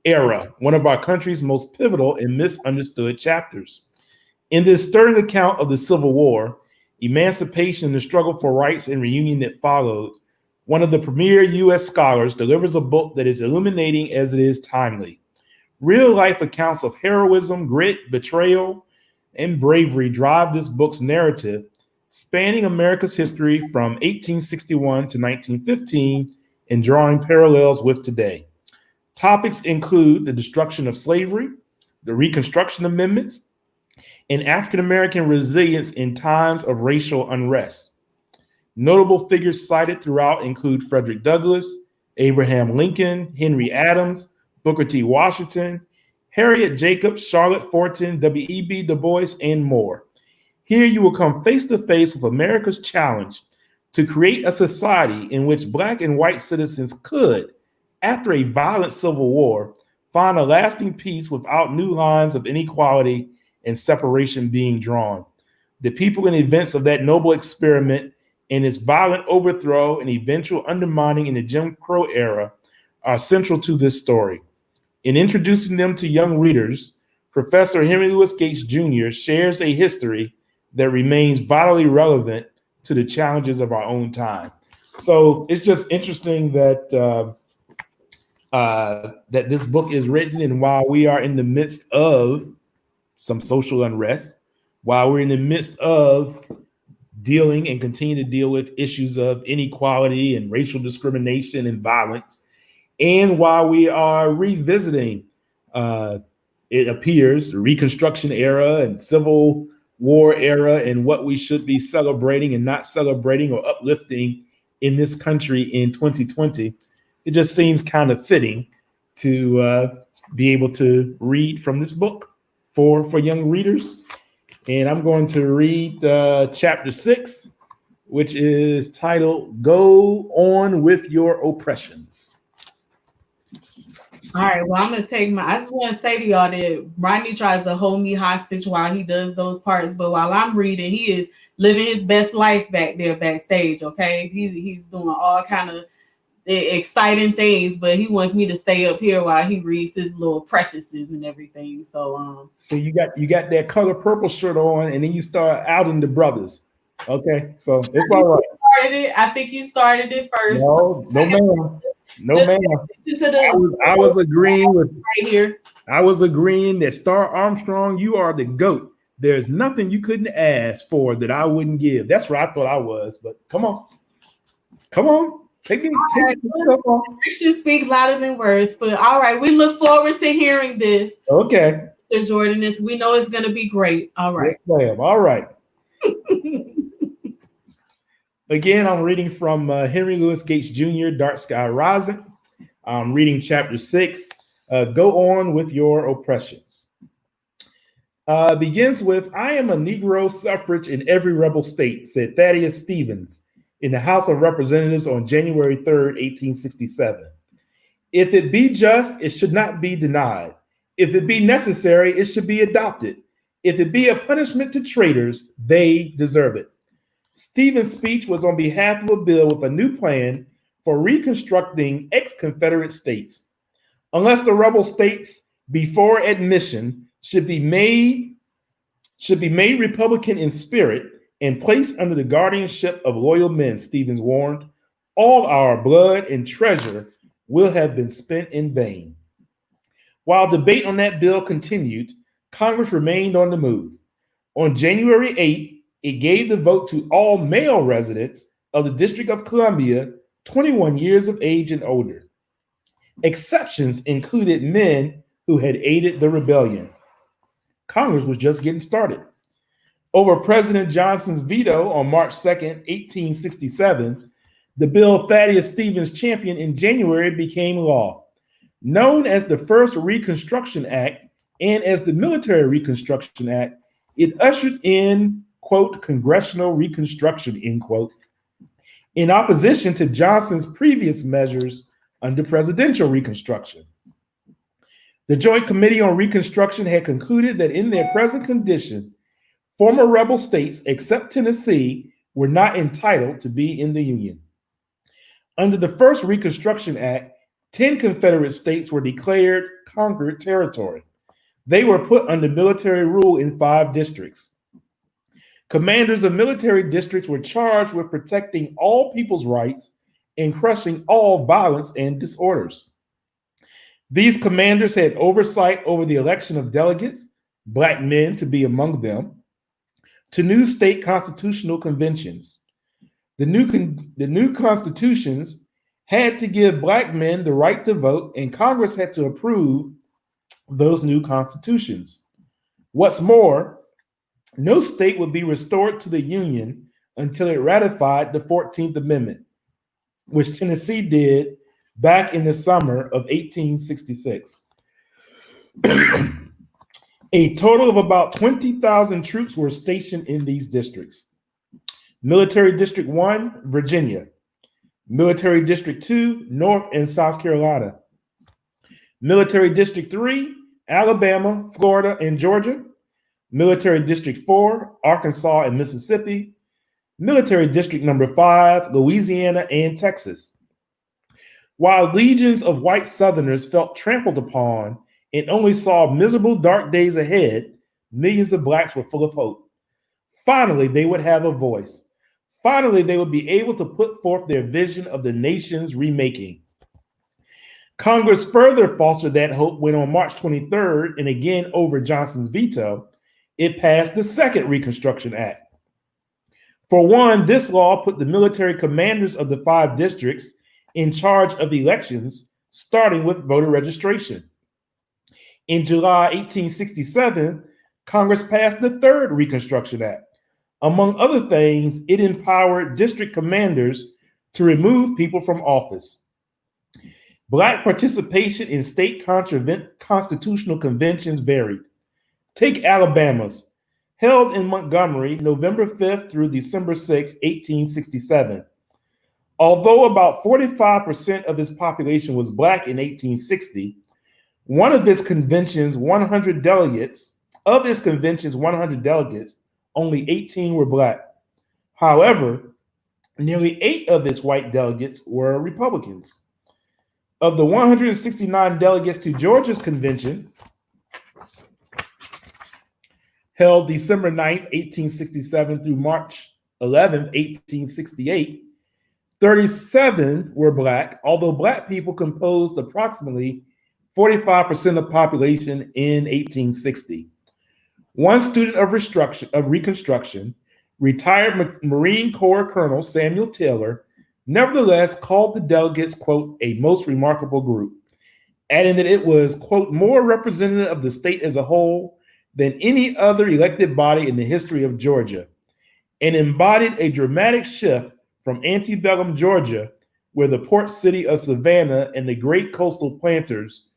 era, one of our country's most pivotal and misunderstood chapters. In this stirring account of the Civil War, emancipation, and the struggle for rights and reunion that followed, one of the premier U.S. scholars delivers a book that is illuminating as it is timely. Real-life accounts of heroism, grit, betrayal, and bravery drive this book's narrative, spanning America's history from 1861 to 1915 and drawing parallels with today. Topics include the destruction of slavery, the Reconstruction Amendments, and African American resilience in times of racial unrest. Notable figures cited throughout include Frederick Douglass, Abraham Lincoln, Henry Adams, Booker T. Washington, Harriet Jacobs, Charlotte Fortin, W.E.B. Du Bois, and more. Here you will come face to face with America's challenge to create a society in which Black and white citizens could, after a violent civil war, find a lasting peace without new lines of inequality and separation being drawn. The people and events of that noble experiment and its violent overthrow and eventual undermining in the Jim Crow era are central to this story. In introducing them to young readers, Professor Henry Louis Gates Jr. shares a history that remains vitally relevant to the challenges of our own time. So it's just interesting that that this book is written, and while we are in the midst of some social unrest, while we're in the midst of dealing and continue to deal with issues of inequality and racial discrimination and violence, and while we are revisiting, it appears, Reconstruction era and Civil War era and what we should be celebrating and not celebrating or uplifting in this country in 2020, it just seems kind of fitting to be able to read from this book for young readers. And I'm going to read chapter 6, which is titled "Go On With Your Oppressions." All right, well, I'm gonna take I just want to say to y'all that Rodney tries to hold me hostage while he does those parts, but while I'm reading, he is living his best life back there backstage. Okay, he's doing all kind of exciting things, but he wants me to stay up here while he reads his little prefaces and everything. So so you got that color purple shirt on, and then you start outing the brothers. Okay, so it's all right. I think you started it first. No, ma'am. No, ma'am. I was agreeing with right here. I was agreeing that Star Armstrong, you are the GOAT. There's nothing you couldn't ask for that I wouldn't give. That's where I thought I was, but come on. Take me up on. Actions speak louder than words, but all right, we look forward to hearing this. Okay. Jordan, we know it's going to be great. All right. Yes, ma'am. All right. Again, I'm reading from Henry Louis Gates Jr., Dark Sky Rising. I'm reading chapter 6. Go on with your oppressions. Begins with, I am a Negro suffrage in every rebel state, said Thaddeus Stevens in the House of Representatives on January 3rd, 1867. If it be just, it should not be denied. If it be necessary, it should be adopted. If it be a punishment to traitors, they deserve it. Stevens' speech was on behalf of a bill with a new plan for reconstructing ex-Confederate states. Unless the rebel states before admission should be made Republican in spirit and placed under the guardianship of loyal men, Stevens warned, all our blood and treasure will have been spent in vain. While debate on that bill continued, Congress remained on the move. On January 8th, it gave the vote to all male residents of the District of Columbia, 21 years of age and older. Exceptions included men who had aided the rebellion. Congress was just getting started. Over President Johnson's veto on March 2nd, 1867, the bill Thaddeus Stevens championed in January became law. Known as the First Reconstruction Act and as the Military Reconstruction Act, it ushered in, quote, congressional reconstruction, end quote, in opposition to Johnson's previous measures under presidential reconstruction. The Joint Committee on Reconstruction had concluded that in their present condition, former rebel states, except Tennessee, were not entitled to be in the Union. Under the First Reconstruction Act, 10 Confederate states were declared conquered territory. They were put under military rule in 5 districts. Commanders of military districts were charged with protecting all people's rights and crushing all violence and disorders. These commanders had oversight over the election of delegates, black men to be among them, to new state constitutional conventions. The new constitutions had to give black men the right to vote, and Congress had to approve those new constitutions. What's more, no state would be restored to the Union until it ratified the 14th Amendment, which Tennessee did back in the summer of 1866. A total of about 20,000 troops were stationed in these districts. Military District 1, Virginia. Military District 2, North and South Carolina. Military District 3, Alabama, Florida, and Georgia. Military District 4, Arkansas and Mississippi. Military District number 5, Louisiana and Texas. While legions of white Southerners felt trampled upon and only saw miserable dark days ahead, millions of blacks were full of hope. Finally, they would have a voice. Finally, they would be able to put forth their vision of the nation's remaking. Congress further fostered that hope when on March 23rd, and again over Johnson's veto, it passed the Second Reconstruction Act. For one, this law put the military commanders of the 5 districts in charge of elections, starting with voter registration. In July 1867, Congress passed the Third Reconstruction Act. Among other things, it empowered district commanders to remove people from office. Black participation in state constitutional conventions varied. Take Alabama's, held in Montgomery, November 5th through December 6, 1867. Although about 45% of its population was Black in 1860, one of its convention's 100 delegates, only 18 were Black. However, nearly 8 of its white delegates were Republicans. Of the 169 delegates to Georgia's convention, held December 9th, 1867 through March 11th, 1868, 37 were Black, although Black people composed approximately 45% of population in 1860. One student of Reconstruction, retired Marine Corps Colonel Samuel Taylor, nevertheless called the delegates, quote, a most remarkable group, adding that it was, quote, more representative of the state as a whole than any other elected body in the history of Georgia, and embodied a dramatic shift from antebellum Georgia, where the port city of Savannah and the great coastal planters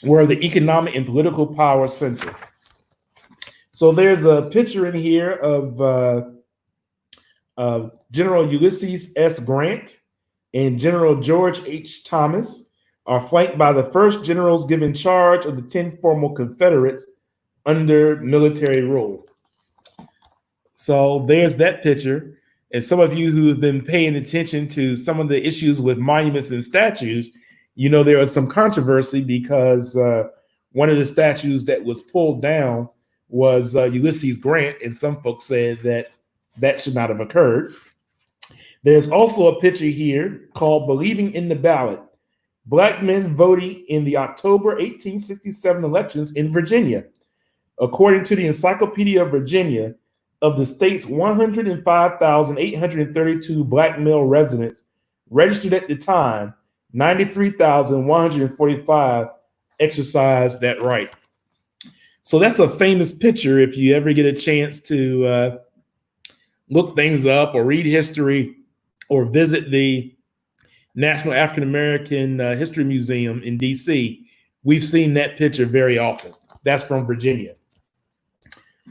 were the economic and political power center. So there's a picture in here of General Ulysses S. Grant and General George H. Thomas are flanked by the first generals given charge of the 10 formal Confederates under military rule. So there's that picture. And some of you who have been paying attention to some of the issues with monuments and statues, you know there was some controversy because one of the statues that was pulled down was Ulysses Grant, and some folks said that that should not have occurred. There's also a picture here called Believing in the Ballot, Black men voting in the October 1867 elections in Virginia. According to the Encyclopedia of Virginia, of the state's 105,832 Black male residents registered at the time, 93,145 exercised that right. So that's a famous picture if you ever get a chance to look things up or read history or visit the National African American History Museum in DC. We've seen that picture very often. That's from Virginia.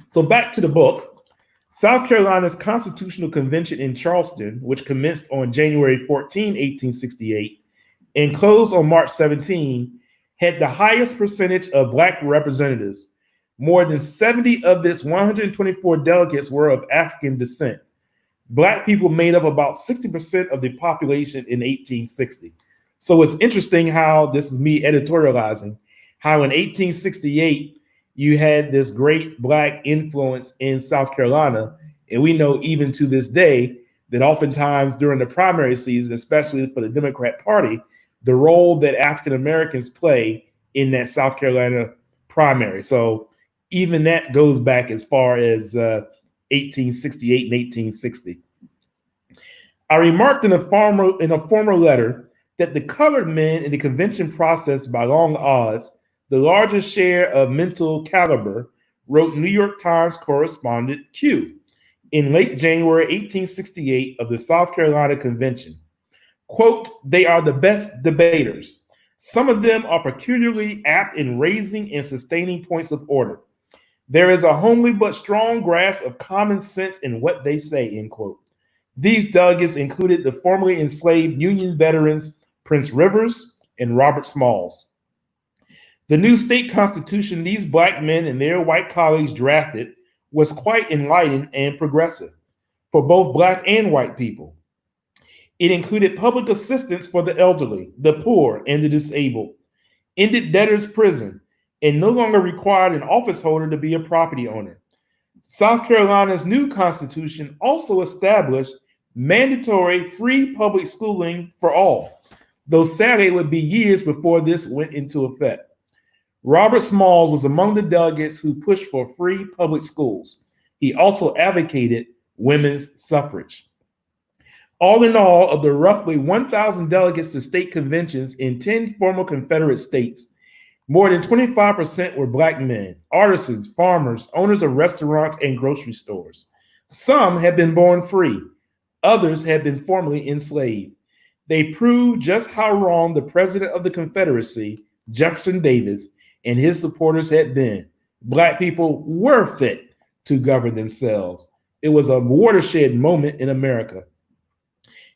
So back to the book. South Carolina's Constitutional Convention in Charleston, which commenced on January 14, 1868, and closed on March 17, had the highest percentage of Black representatives. More than 70 of its 124 delegates were of African descent. Black people made up about 60% of the population in 1860. So it's interesting how, this is me editorializing, how in 1868, you had this great Black influence in South Carolina. And we know even to this day that oftentimes during the primary season, especially for the Democrat Party, the role that African Americans play in that South Carolina primary. So even that goes back as far as 1868 and 1860. I remarked in a former letter that the colored men in the convention process by long odds the largest share of mental caliber, wrote New York Times correspondent Q in late January 1868 of the South Carolina Convention. Quote, they are the best debaters. Some of them are peculiarly apt in raising and sustaining points of order. There is a homely but strong grasp of common sense in what they say, end quote. These delegates included the formerly enslaved Union veterans Prince Rivers and Robert Smalls. The new state constitution these Black men and their white colleagues drafted was quite enlightened and progressive for both Black and white people. It included public assistance for the elderly, the poor, and the disabled, ended debtors' prison, and no longer required an office holder to be a property owner. South Carolina's new constitution also established mandatory free public schooling for all, though sadly it would be years before this went into effect. Robert Smalls was among the delegates who pushed for free public schools. He also advocated women's suffrage. All in all, of the roughly 1,000 delegates to state conventions in 10 former Confederate states, more than 25% were Black men, artisans, farmers, owners of restaurants and grocery stores. Some had been born free. Others had been formerly enslaved. They proved just how wrong the president of the Confederacy, Jefferson Davis, and his supporters had been. Black people were fit to govern themselves. It was a watershed moment in America.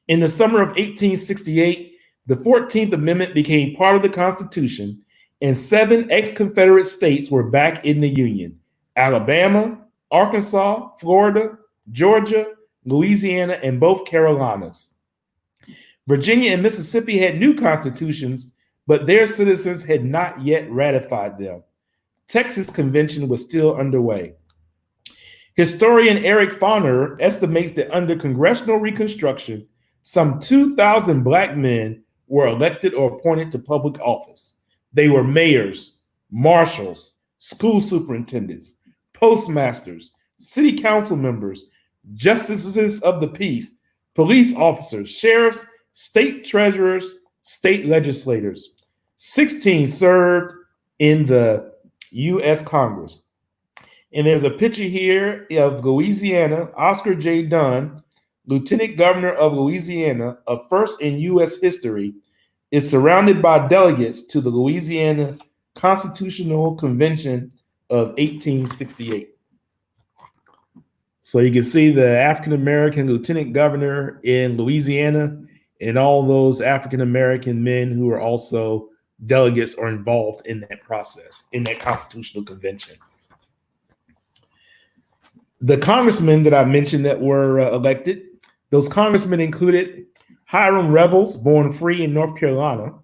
In the summer of 1868, the 14th Amendment became part of the Constitution, and 7 ex-Confederate states were back in the Union: Alabama, Arkansas, Florida, Georgia, Louisiana, and both Carolinas. Virginia and Mississippi had new constitutions, but their citizens had not yet ratified them. Texas convention was still underway. Historian Eric Foner estimates that under congressional reconstruction, some 2,000 Black men were elected or appointed to public office. They were mayors, marshals, school superintendents, postmasters, city council members, justices of the peace, police officers, sheriffs, state treasurers, state legislators. 16 served in the U.S. Congress. And there's a picture here of Louisiana, Oscar J. Dunn, Lieutenant Governor of Louisiana, a first in U.S. history, is surrounded by delegates to the Louisiana Constitutional Convention of 1868. So you can see the African-American lieutenant governor in Louisiana and all those African-American men who are also delegates or involved in that process, in that constitutional convention. The congressmen that I mentioned that were elected, those congressmen included Hiram Revels, born free in North Carolina.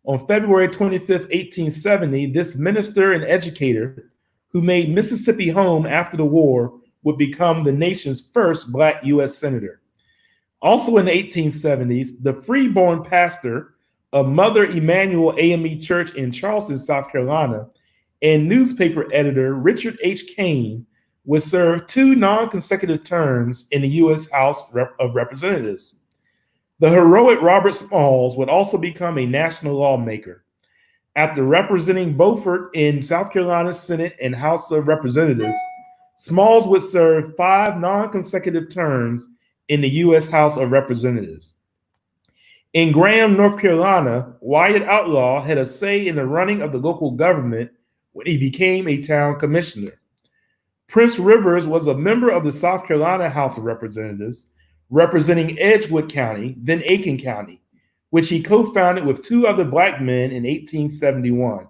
On February 25th, 1870, this minister and educator who made Mississippi home after the war would become the nation's first Black U.S. senator. Also in the 1870s, the freeborn pastor of Mother Emanuel AME Church in Charleston, South Carolina, and newspaper editor Richard H. Kane would serve 2 non-consecutive terms in the U.S. House of Representatives. The heroic Robert Smalls would also become a national lawmaker. After representing Beaufort in South Carolina's Senate and House of Representatives, Smalls would serve 5 non-consecutive terms in the U.S. House of Representatives. In Graham, North Carolina, Wyatt Outlaw had a say in the running of the local government when he became a town commissioner. Prince Rivers was a member of the South Carolina House of Representatives, representing Edgewood County, then Aiken County, which he co-founded with 2 other Black men in 1871.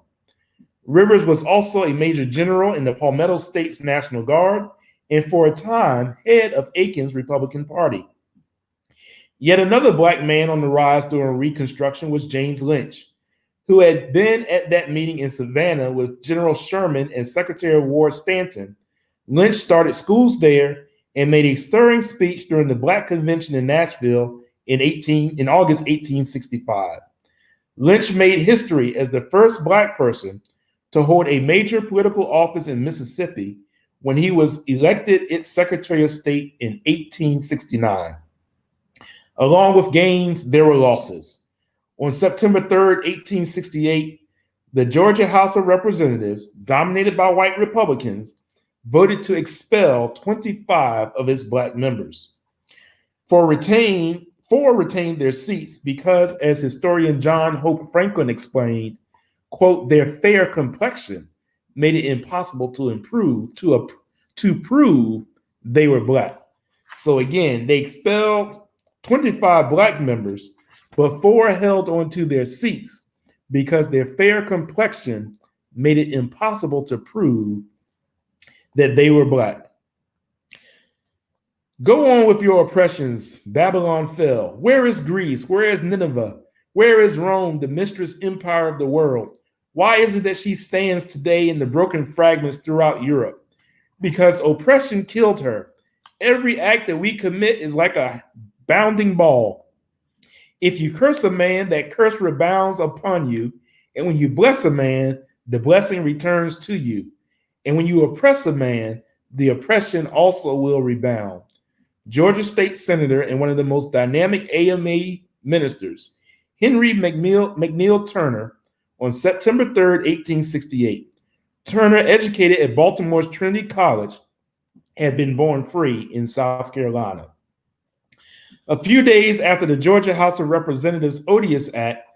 Rivers was also a major general in the Palmetto State's National Guard and for a time head of Aiken's Republican Party. Yet another Black man on the rise during Reconstruction was James Lynch, who had been at that meeting in Savannah with General Sherman and Secretary of War Stanton. Lynch started schools there and made a stirring speech during the Black Convention in Nashville in August 1865. Lynch made history as the first Black person to hold a major political office in Mississippi when he was elected its Secretary of State in 1869. Along with gains, there were losses. On September 3rd, 1868, the Georgia House of Representatives, dominated by white Republicans, voted to expel 25 of its Black members. 4 retained their seats because, as historian John Hope Franklin explained, quote, their fair complexion made it impossible to prove they were Black. So again, they expelled 25 Black members, but 4 held onto their seats because their fair complexion made it impossible to prove that they were Black. Go on with your oppressions. Babylon fell. Where is Greece? Where is Nineveh? Where is Rome, the mistress empire of the world? Why is it that she stands today in the broken fragments throughout Europe? Because oppression killed her. Every act that we commit is like a bounding ball. If you curse a man, that curse rebounds upon you. And when you bless a man, the blessing returns to you. And when you oppress a man, the oppression also will rebound. Georgia State Senator and one of the most dynamic AMA ministers, Henry McNeil Turner, on September 3rd, 1868. Turner, educated at Baltimore's Trinity College, had been born free in South Carolina. A few days after the Georgia House of Representatives Odious Act,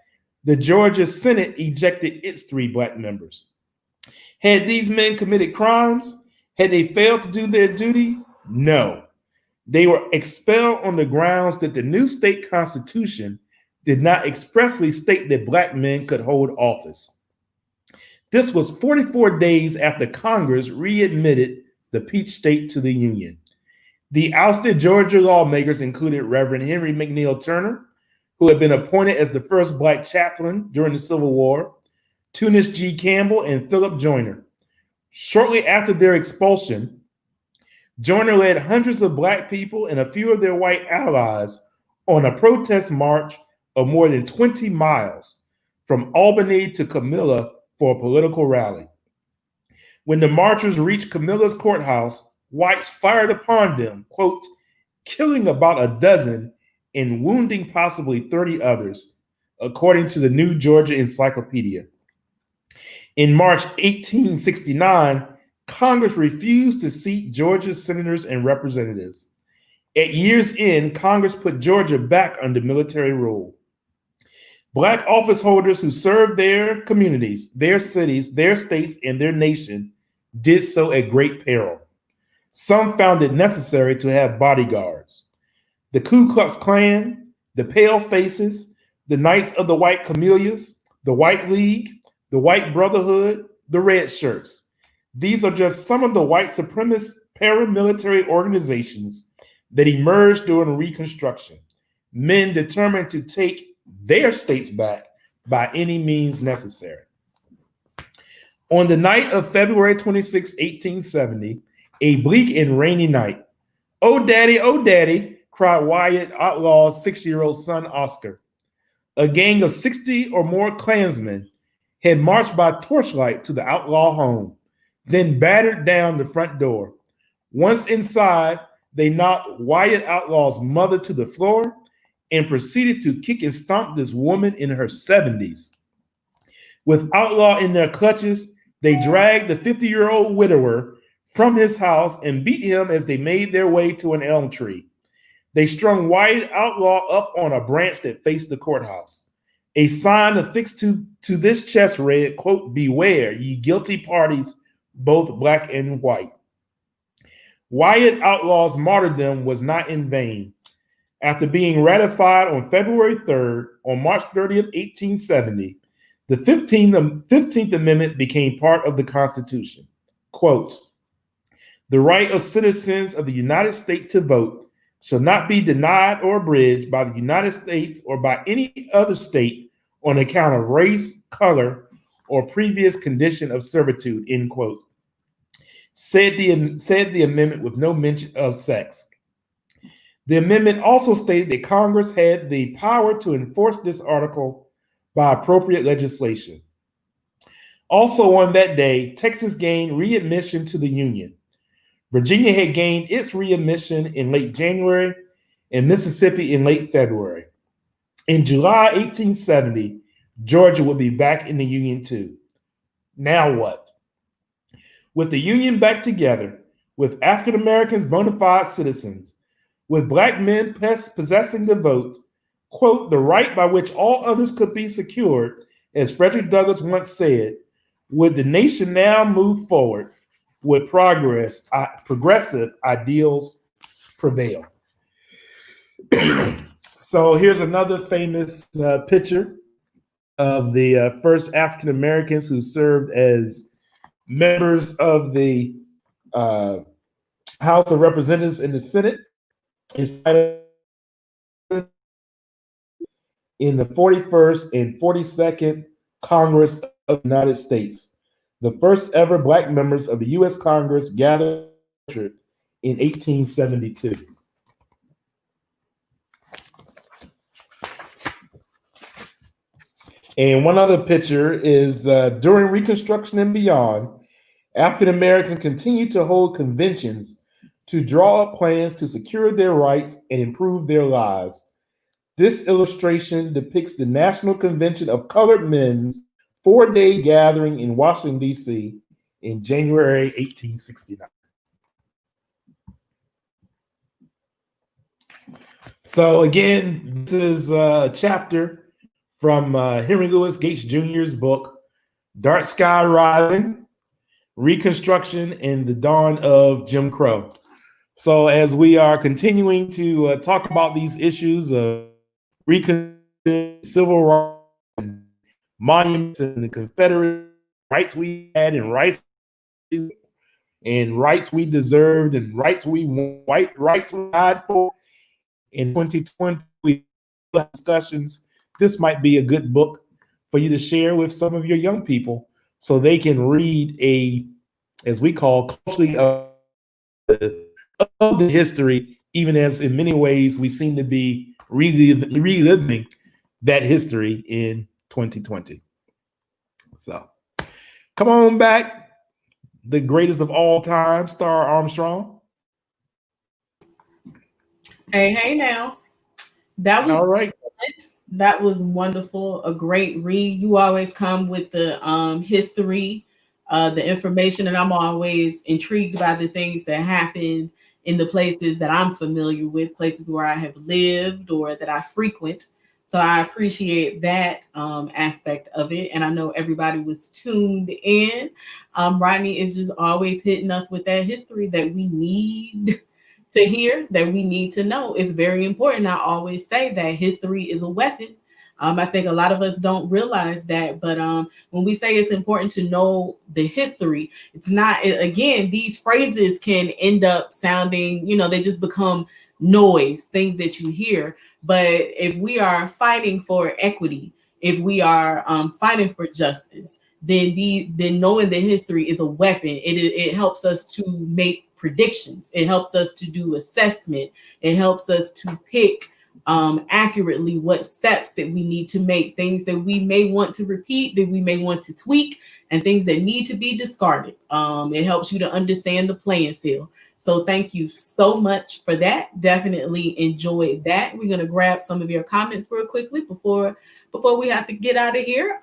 the Georgia Senate ejected its 3 Black members. Had these men committed crimes? Had they failed to do their duty? No. They were expelled on the grounds that the new state constitution did not expressly state that Black men could hold office. This was 44 days after Congress readmitted the Peach State to the Union. The ousted Georgia lawmakers included Reverend Henry McNeil Turner, who had been appointed as the first Black chaplain during the Civil War, Tunis G. Campbell, and Philip Joyner. Shortly after their expulsion, Joyner led hundreds of Black people and a few of their white allies on a protest march of more than 20 miles from Albany to Camilla for a political rally. When the marchers reached Camilla's courthouse, whites fired upon them, quote, killing about a dozen and wounding possibly 30 others, according to the New Georgia Encyclopedia. In March 1869, Congress refused to seat Georgia's senators and representatives. At year's end, Congress put Georgia back under military rule. Black office holders who served their communities, their cities, their states, and their nation did so at great peril. Some found it necessary to have bodyguards. The Ku Klux Klan, the Pale Faces, the Knights of the White Camellias, the White League, the White Brotherhood, the Red Shirts. These are just some of the white supremacist paramilitary organizations that emerged during Reconstruction, men determined to take their states back by any means necessary. On the night of February 26, 1870, a bleak and rainy night, oh daddy, cried Wyatt Outlaw's 6-year-old son, Oscar. A gang of 60 or more Klansmen had marched by torchlight to the outlaw home, then battered down the front door. Once inside, they knocked Wyatt Outlaw's mother to the floor and proceeded to kick and stomp this woman in her 70s. With Outlaw in their clutches, they dragged the 50-year-old widower from his house and beat him as they made their way to an elm tree. They strung Wyatt Outlaw up on a branch that faced the courthouse. A sign affixed to this chest read, quote, "Beware, ye guilty parties, both black and white." Wyatt Outlaw's martyrdom was not in vain. After being ratified on February 3rd, on March 30th, 1870, the 15th Amendment became part of the Constitution. Quote, "The right of citizens of the United States to vote shall not be denied or abridged by the United States or by any other state on account of race, color, or previous condition of servitude," end quote. Said the amendment with no mention of sex. The amendment also stated that Congress had the power to enforce this article by appropriate legislation. Also on that day, Texas gained readmission to the Union. Virginia had gained its readmission in late January and Mississippi in late February. In July 1870, Georgia would be back in the Union too. Now what? With the Union back together, with African Americans bona fide citizens, with black men possessing the vote, quote, "the right by which all others could be secured," as Frederick Douglass once said, would the nation now move forward? Would progressive ideals prevail? So here's another famous picture of the first African Americans who served as members of the House of Representatives in the Senate. In the 41st and 42nd Congress of the United States. The first ever black members of the U.S. Congress gathered in 1872. And one other picture is during Reconstruction and beyond, African Americans continued to hold conventions to draw up plans to secure their rights and improve their lives. This illustration depicts the National Convention of Colored Men's 4-day gathering in Washington, D.C. in January 1869. So again, this is a chapter from Henry Louis Gates Jr.'s book, Dark Sky Rising, Reconstruction and the Dawn of Jim Crow. So as we are continuing to talk about these issues of Reconstruction, civil rights, and monuments and the Confederate rights we had and rights we deserved and rights we died for, in 2020 we have discussions. This might be a good book for you to share with some of your young people so they can read a, as we call, culturally of the history, even as in many ways we seem to be reliving that history in 2020. So come on back, the greatest of all time, Star Armstrong. Hey now. That was all right. That was wonderful. A great read. You always come with the history, the information, and I'm always intrigued by the things that happen in the places that I'm familiar with, places where I have lived or that I frequent. So I appreciate that aspect of it. And I know everybody was tuned in. Rodney is just always hitting us with that history that we need to hear, that we need to know. It's very important. I always say that history is a weapon. I think a lot of us don't realize that, but when we say it's important to know the history, it's not, again, these phrases can end up sounding, they just become noise, things that you hear. But if we are fighting for equity, if we are fighting for justice, then knowing the history is a weapon. It helps us to make predictions. It helps us to do assessment. It helps us to pick accurately what steps that we need to make, things that we may want to repeat, that we may want to tweak, and things that need to be discarded. It helps you to understand the playing field. So thank you so much for that. Definitely enjoyed that. We're gonna grab some of your comments real quickly before we have to get out of here.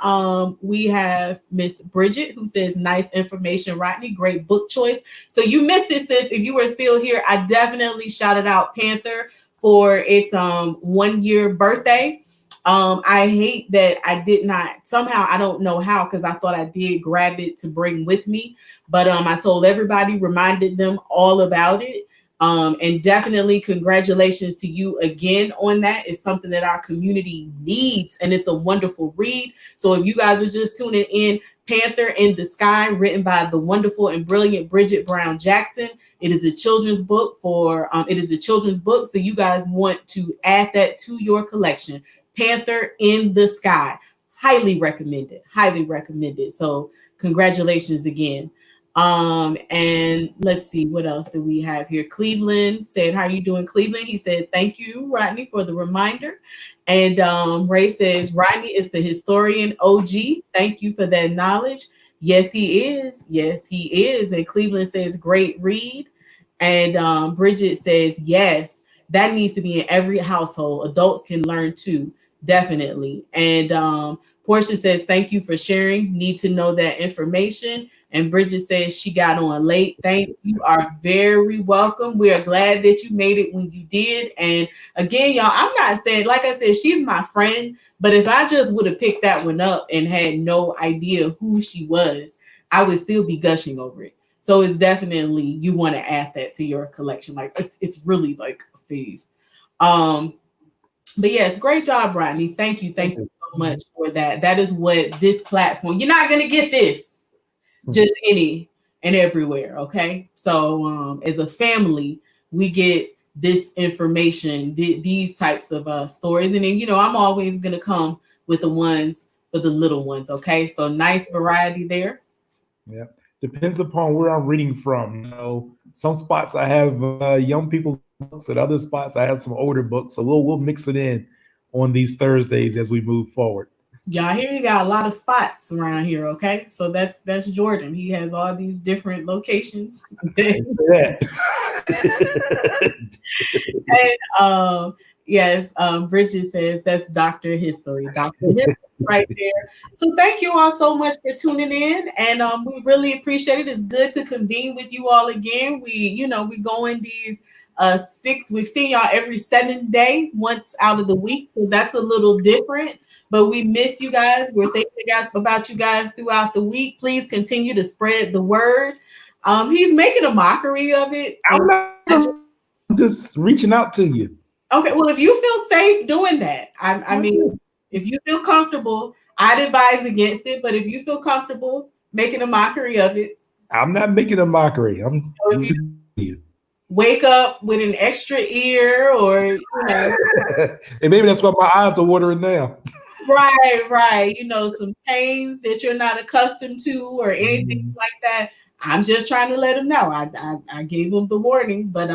We have Miss Bridget who says, nice information, Rodney. Great book choice. So you missed it, sis. If you were still here, I definitely shouted out Panther for its 1 year birthday. I hate that I did not, somehow, I don't know how, because I thought I did grab it to bring with me. But I told everybody, reminded them all about it. And definitely congratulations to you again on that. It's something that our community needs, and it's a wonderful read. So if you guys are just tuning in, Panther in the Sky, written by the wonderful and brilliant Bridget Brown Jackson. It is a children's book so you guys want to add that to your collection. Panther in the Sky. Highly recommended. Highly recommended. So congratulations again. And let's see, what else do we have here? Cleveland said, how are you doing, Cleveland? He said, thank you, Rodney, for the reminder. And Ray says, Rodney is the historian OG. Thank you for that knowledge. Yes, he is. Yes, he is. And Cleveland says, great read. And Bridget says, yes, that needs to be in every household. Adults can learn too, definitely. And Portia says, thank you for sharing. Need to know that information. And Bridget says she got on late. Thank you. You are very welcome. We are glad that you made it when you did. And again, y'all, I'm not saying, like I said, she's my friend, but if I just would have picked that one up and had no idea who she was, I would still be gushing over it. So it's definitely, you want to add that to your collection. Like it's really like a fave. But yes, great job, Rodney. Thank you so much for that. That is what this platform, you're not going to get this just any and everywhere. Okay. So as a family, we get this information, these types of stories. And then, I'm always going to come with the ones for the little ones. Okay. So nice variety there. Yeah. Depends upon where I'm reading from. Some spots I have young people's books, at other spots I have some older books. So we'll mix it in on these Thursdays as we move forward. Y'all hear you got a lot of spots around here, okay? So that's Jordan. He has all these different locations. And yes, Bridget says that's Dr. History. Dr. History right there. So thank you all so much for tuning in. And we really appreciate it. It's good to convene with you all again. We go in these we've seen y'all every 7th day, once out of the week. So that's a little different. But we miss you guys. We're thinking about you guys throughout the week. Please continue to spread the word. He's making a mockery of it. I'm just reaching out to you. Okay, well, if you feel safe doing that, I mean, if you feel comfortable, I'd advise against it. But if you feel comfortable making a mockery of it, I'm not making a mockery. If you wake up with an extra ear, or and maybe that's why my eyes are watering now. Right. Some pains that you're not accustomed to or anything like that. I'm just trying to let them know. I gave them the warning. But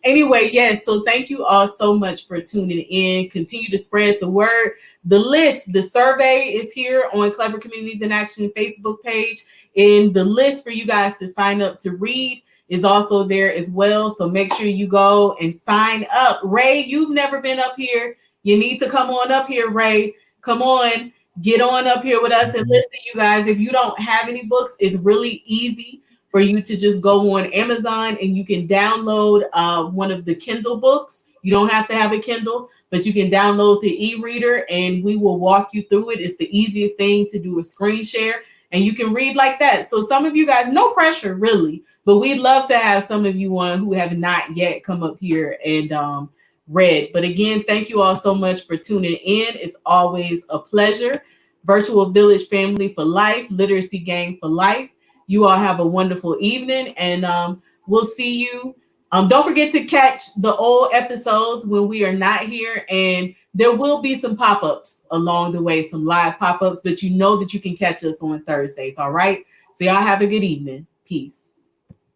anyway, yes. So thank you all so much for tuning in. Continue to spread the word. The survey is here on Clever Communities in Action Facebook page. And the list for you guys to sign up to read is also there as well. So make sure you go and sign up. Ray, you've never been up here. You need to come on up here, Ray. Come on, get on up here with us and listen, you guys. If you don't have any books, it's really easy. for you to just go on Amazon and you can download one of the Kindle books. You don't have to have a Kindle, but you can download the e-reader and we will walk you through it. It's the easiest thing to do a screen share and you can read like that. So some of you guys, no pressure really, but we'd love to have some of you on who have not yet come up here and read. But again, thank you all so much for tuning in. It's always a pleasure. Virtual Village Family for Life, Literacy Gang for Life. You all have a wonderful evening and we'll see you. Don't forget to catch the old episodes when we are not here, and there will be some pop-ups along the way, some live pop-ups, but you know that you can catch us on Thursdays, all right? So y'all have a good evening. Peace.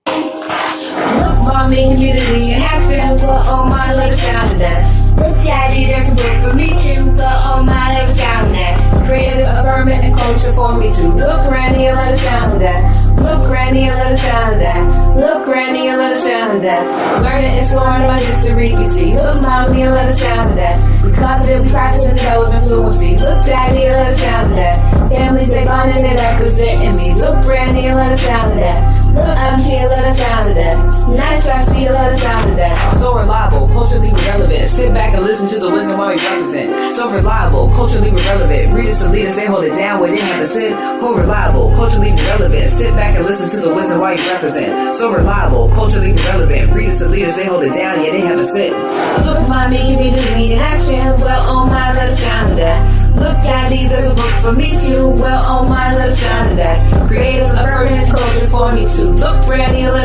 Look, mommy, community in action. But oh my, let us sound of that. Look, daddy, there's a book for me too. But oh my, let us sound of that. Creative, affirming, and culture for me too. Look, granny, and let us sound of that. Look, granny, and let us sound of that. Look, granny, and let us sound of that. Learning, exploring my history, you see. Look, mommy, and let us sound of that. We confident, we practice, and develop fluency. Look, daddy, and let us sound of that. Families, they bond and they representing me. Look, granny, and let us sound of that. Look, I'm here, let us sound of that. Nice, I see, let us sound of that. So reliable, culturally relevant. Sit back and listen to the wisdom while we represent. So reliable, culturally relevant. Readers to leaders, they hold it down where they have to sit. So reliable, culturally relevant. Sit back and listen to the wisdom while you represent. So reliable, culturally relevant. Readers to leaders, they hold it down, yeah, they have to sit. Look, mommy, community in action. Well, oh my, let us sound of that. Look, daddy, there's a book for me too. Well, oh my, let us sound of that. Creative, affirming, culture for me too. Look, granny, let us